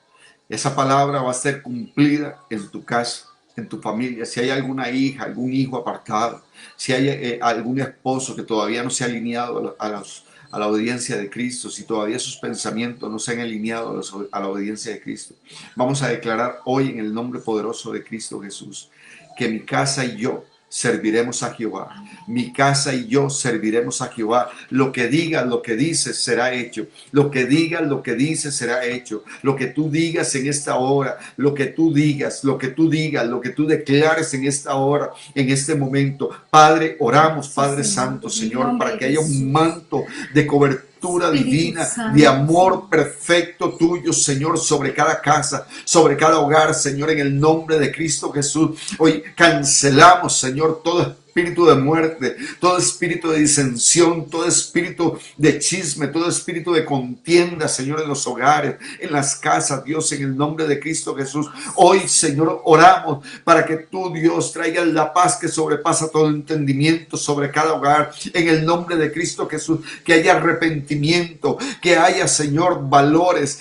Esa palabra va a ser cumplida en tu casa, en tu familia. Si hay alguna hija, algún hijo apartado, si hay algún esposo que todavía no se ha alineado a la obediencia de Cristo, si todavía sus pensamientos no se han alineado a la obediencia de Cristo, vamos a declarar hoy en el nombre poderoso de Cristo Jesús que mi casa y yo serviremos a Jehová. Mi casa y yo serviremos a Jehová. Lo que digas, lo que dices será hecho. Lo que digas, lo que dices será hecho. Lo que tú digas en esta hora, lo que tú digas, lo que tú digas, lo que tú declares en esta hora, en este momento. Padre, oramos, Padre Santo, Señor, para que haya un manto de cobertura divina, de amor perfecto tuyo, Señor, sobre cada casa, sobre cada hogar, Señor, en el nombre de Cristo Jesús. Hoy cancelamos, Señor, todo espíritu de muerte, todo espíritu de disensión, todo espíritu de chisme, todo espíritu de contienda, Señor, en los hogares, en las casas, Dios, en el nombre de Cristo Jesús. Hoy, Señor, oramos para que tú, Dios, traigas la paz que sobrepasa todo entendimiento sobre cada hogar, en el nombre de Cristo Jesús, que haya arrepentimiento, que haya, Señor, valores,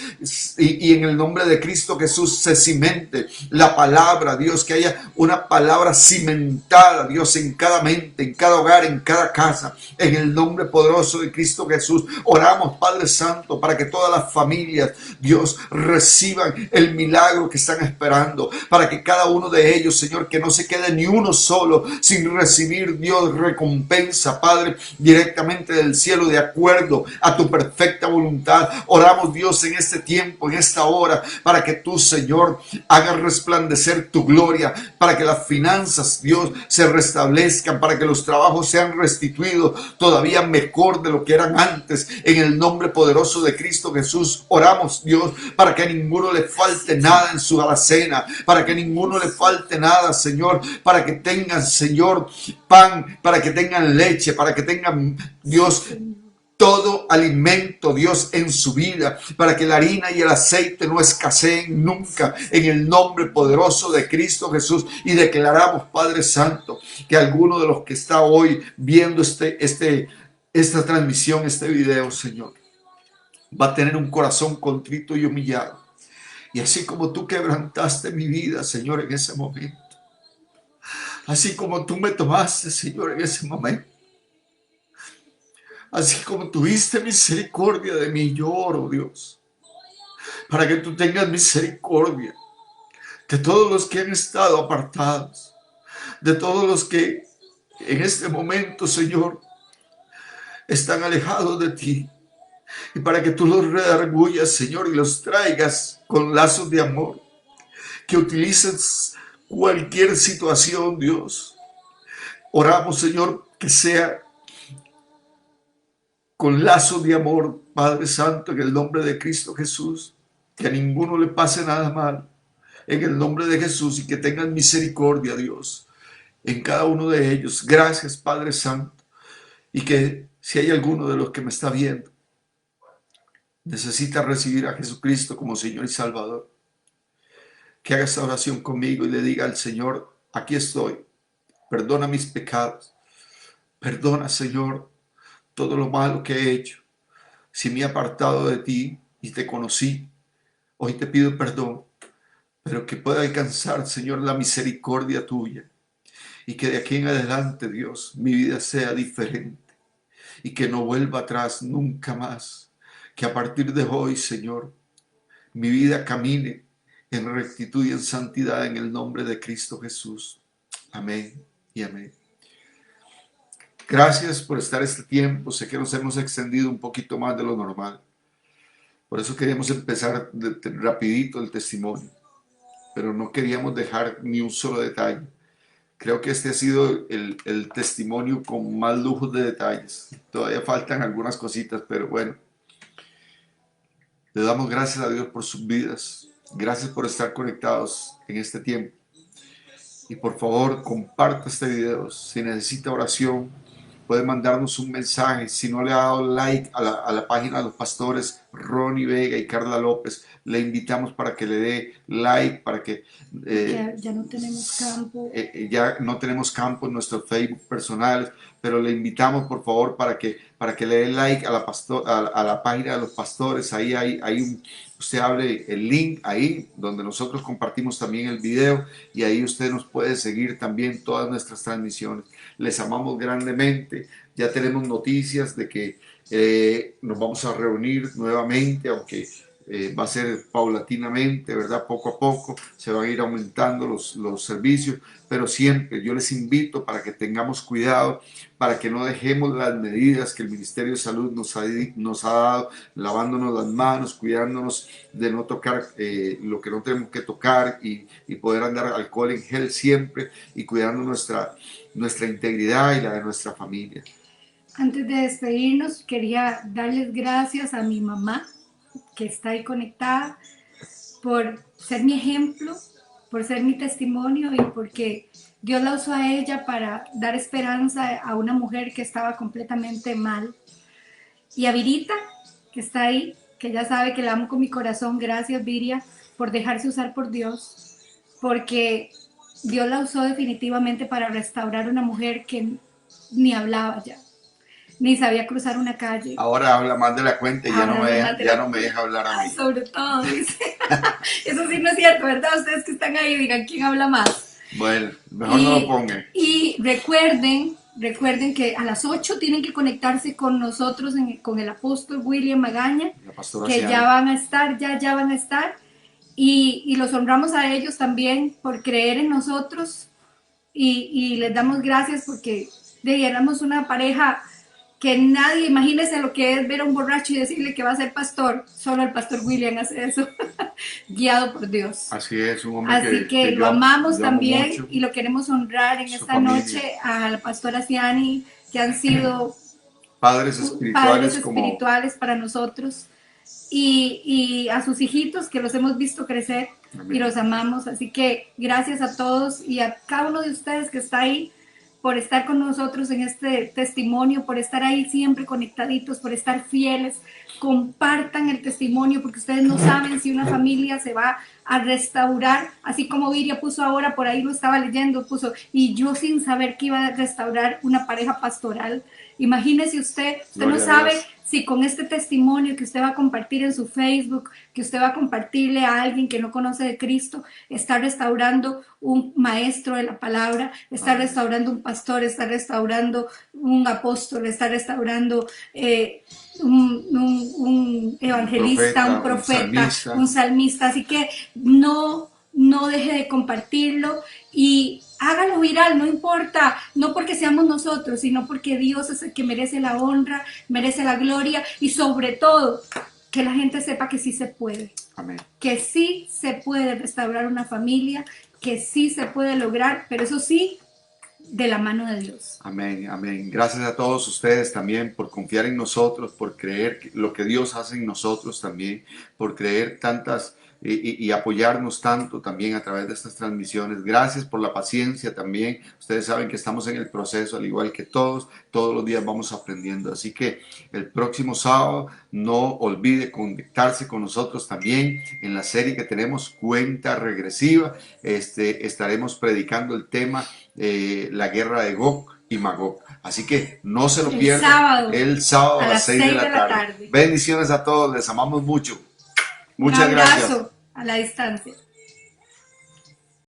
y en el nombre de Cristo Jesús se cimente la palabra, Dios, que haya una palabra cimentada, Dios, en cada mente, en cada hogar, en cada casa. En el nombre poderoso de Cristo Jesús, oramos, Padre Santo, para que todas las familias, Dios, reciban el milagro que están esperando. Para que cada uno de ellos, Señor, que no se quede ni uno solo sin recibir, Dios, recompensa, Padre, directamente del cielo, de acuerdo a tu perfecta voluntad. Oramos, Dios, en este tiempo, en esta hora, para que tú, Señor, hagas resplandecer tu gloria, para que las finanzas, Dios, se restablezcan, para que los trabajos sean restituidos todavía mejor de lo que eran antes. En el nombre poderoso de Cristo Jesús, oramos, Dios, para que a ninguno le falte nada en su alacena, para que a ninguno le falte nada, Señor, para que tengan, Señor, pan, para que tengan leche, para que tengan, Dios, todo alimento, Dios, en su vida, para que la harina y el aceite no escaseen nunca, en el nombre poderoso de Cristo Jesús. Y declaramos, Padre Santo, que alguno de los que está hoy viendo esta transmisión, este video, Señor, va a tener un corazón contrito y humillado. Y así como tú quebrantaste mi vida, Señor, en ese momento, así como tú me tomaste, Señor, en ese momento, así como tuviste misericordia de mí, yo oro, Dios, para que tú tengas misericordia de todos los que han estado apartados, de todos los que en este momento, Señor, están alejados de ti, y para que tú los redargullas, Señor, y los traigas con lazos de amor, que utilices cualquier situación, Dios. Oramos, Señor, que sea con lazos de amor, Padre Santo, en el nombre de Cristo Jesús, que a ninguno le pase nada mal, en el nombre de Jesús, y que tengan misericordia, Dios, en cada uno de ellos. Gracias, Padre Santo, y que si hay alguno de los que me está viendo, necesita recibir a Jesucristo como Señor y Salvador, que haga esta oración conmigo y le diga al Señor: aquí estoy, perdona mis pecados, perdona, Señor, todo lo malo que he hecho. Si me he apartado de ti y te conocí, hoy te pido perdón, pero que pueda alcanzar, Señor, la misericordia tuya, y que de aquí en adelante, Dios, mi vida sea diferente y que no vuelva atrás nunca más. Que a partir de hoy, Señor, mi vida camine en rectitud y en santidad, en el nombre de Cristo Jesús. Amén y amén. Gracias por estar este tiempo. Sé que nos hemos extendido un poquito más de lo normal. Por eso queríamos empezar rapidito el testimonio, pero no queríamos dejar ni un solo detalle. Creo que este ha sido el testimonio con más lujos de detalles. Todavía faltan algunas cositas, pero bueno. Le damos gracias a Dios por sus vidas. Gracias por estar conectados en este tiempo. Y por favor, comparta este video. Si necesita oración, puede mandarnos un mensaje. Si no le ha dado like a la página de los pastores Ronnie Vega y Carla López, le invitamos para que le dé like, para que ya no tenemos campo. Ya no tenemos campo en nuestros Facebook personales, pero le invitamos, por favor, para que le dé like a la página de los pastores. Ahí usted abre el link ahí donde nosotros compartimos también el video, y ahí usted nos puede seguir también todas nuestras transmisiones. Les amamos grandemente. Ya tenemos noticias de que nos vamos a reunir nuevamente, aunque va a ser paulatinamente, ¿verdad? Poco a poco se van a ir aumentando los servicios, pero siempre yo les invito para que tengamos cuidado, para que no dejemos las medidas que el Ministerio de Salud nos ha dado, lavándonos las manos, cuidándonos de no tocar lo que no tenemos que tocar, y poder andar alcohol en gel siempre, y cuidando nuestra integridad y la de nuestra familia. Antes de despedirnos, quería darles gracias a mi mamá, que está ahí conectada, por ser mi ejemplo, por ser mi testimonio, y porque Dios la usó a ella para dar esperanza a una mujer que estaba completamente mal. Y a Virita, que está ahí, que ya sabe que la amo con mi corazón. Gracias, Viria, por dejarse usar por Dios, porque Dios la usó definitivamente para restaurar a una mujer que ni hablaba ya, ni sabía cruzar una calle. Ahora habla más de la cuenta y ya no me deja hablar a mí. Sobre todo, dice. Eso sí no es cierto, ¿verdad? Ustedes que están ahí digan, ¿quién habla más? Bueno, mejor no lo pongan. Y recuerden que a las 8 tienen que conectarse con nosotros, con el apóstol William Magaña, La pastora que Ciana. ya van a estar, ya van a estar. Y los honramos a ellos también por creer en nosotros y les damos gracias porque éramos una pareja que nadie, imagínese lo que es ver a un borracho y decirle que va a ser pastor. Solo el pastor William hace eso, guiado por Dios. Así es, un hombre Así que lo yo amamos yo amo también mucho. y lo queremos honrar en Su esta familia. noche a la pastora Ciani, que han sido Padres padres espirituales como espirituales para nosotros y a sus hijitos que los hemos visto crecer. Amén. Y los amamos. Así que gracias a todos y a cada uno de ustedes que está ahí por estar con nosotros en este testimonio, por estar ahí siempre conectaditos, por estar fieles. Compartan el testimonio porque ustedes no saben si una familia se va a restaurar, así como Viria puso ahora, por ahí lo estaba leyendo, puso, y yo sin saber que iba a restaurar una pareja pastoral. Imagínese usted Gloria no a sabe Dios. si con este testimonio que usted va a compartir en su Facebook, que usted va a compartirle a alguien que no conoce de Cristo, está restaurando un maestro de la palabra, está restaurando un pastor, está restaurando un apóstol, está restaurando un evangelista, un profeta, un salmista. Así que no deje de compartirlo y hágalo viral, no importa, no porque seamos nosotros, sino porque Dios es el que merece la honra, merece la gloria y sobre todo que la gente sepa que sí se puede. Amén. Que sí se puede restaurar una familia, que sí se puede lograr, pero eso sí, de la mano de Dios. Amén, amén. Gracias a todos ustedes también por confiar en nosotros, por creer lo que Dios hace en nosotros también, por creer tantas y apoyarnos tanto también a través de estas transmisiones. Gracias por la paciencia también. Ustedes saben que estamos en el proceso, al igual que todos los días vamos aprendiendo. Así que el próximo sábado no olvide conectarse con nosotros también en la serie que tenemos, Cuenta Regresiva. Estaremos predicando el tema la guerra de Gog y Magog. Así que no se lo pierdan el sábado a las 6 de la tarde. Bendiciones a todos, les amamos mucho. Muchas gracias. Un abrazo a la distancia.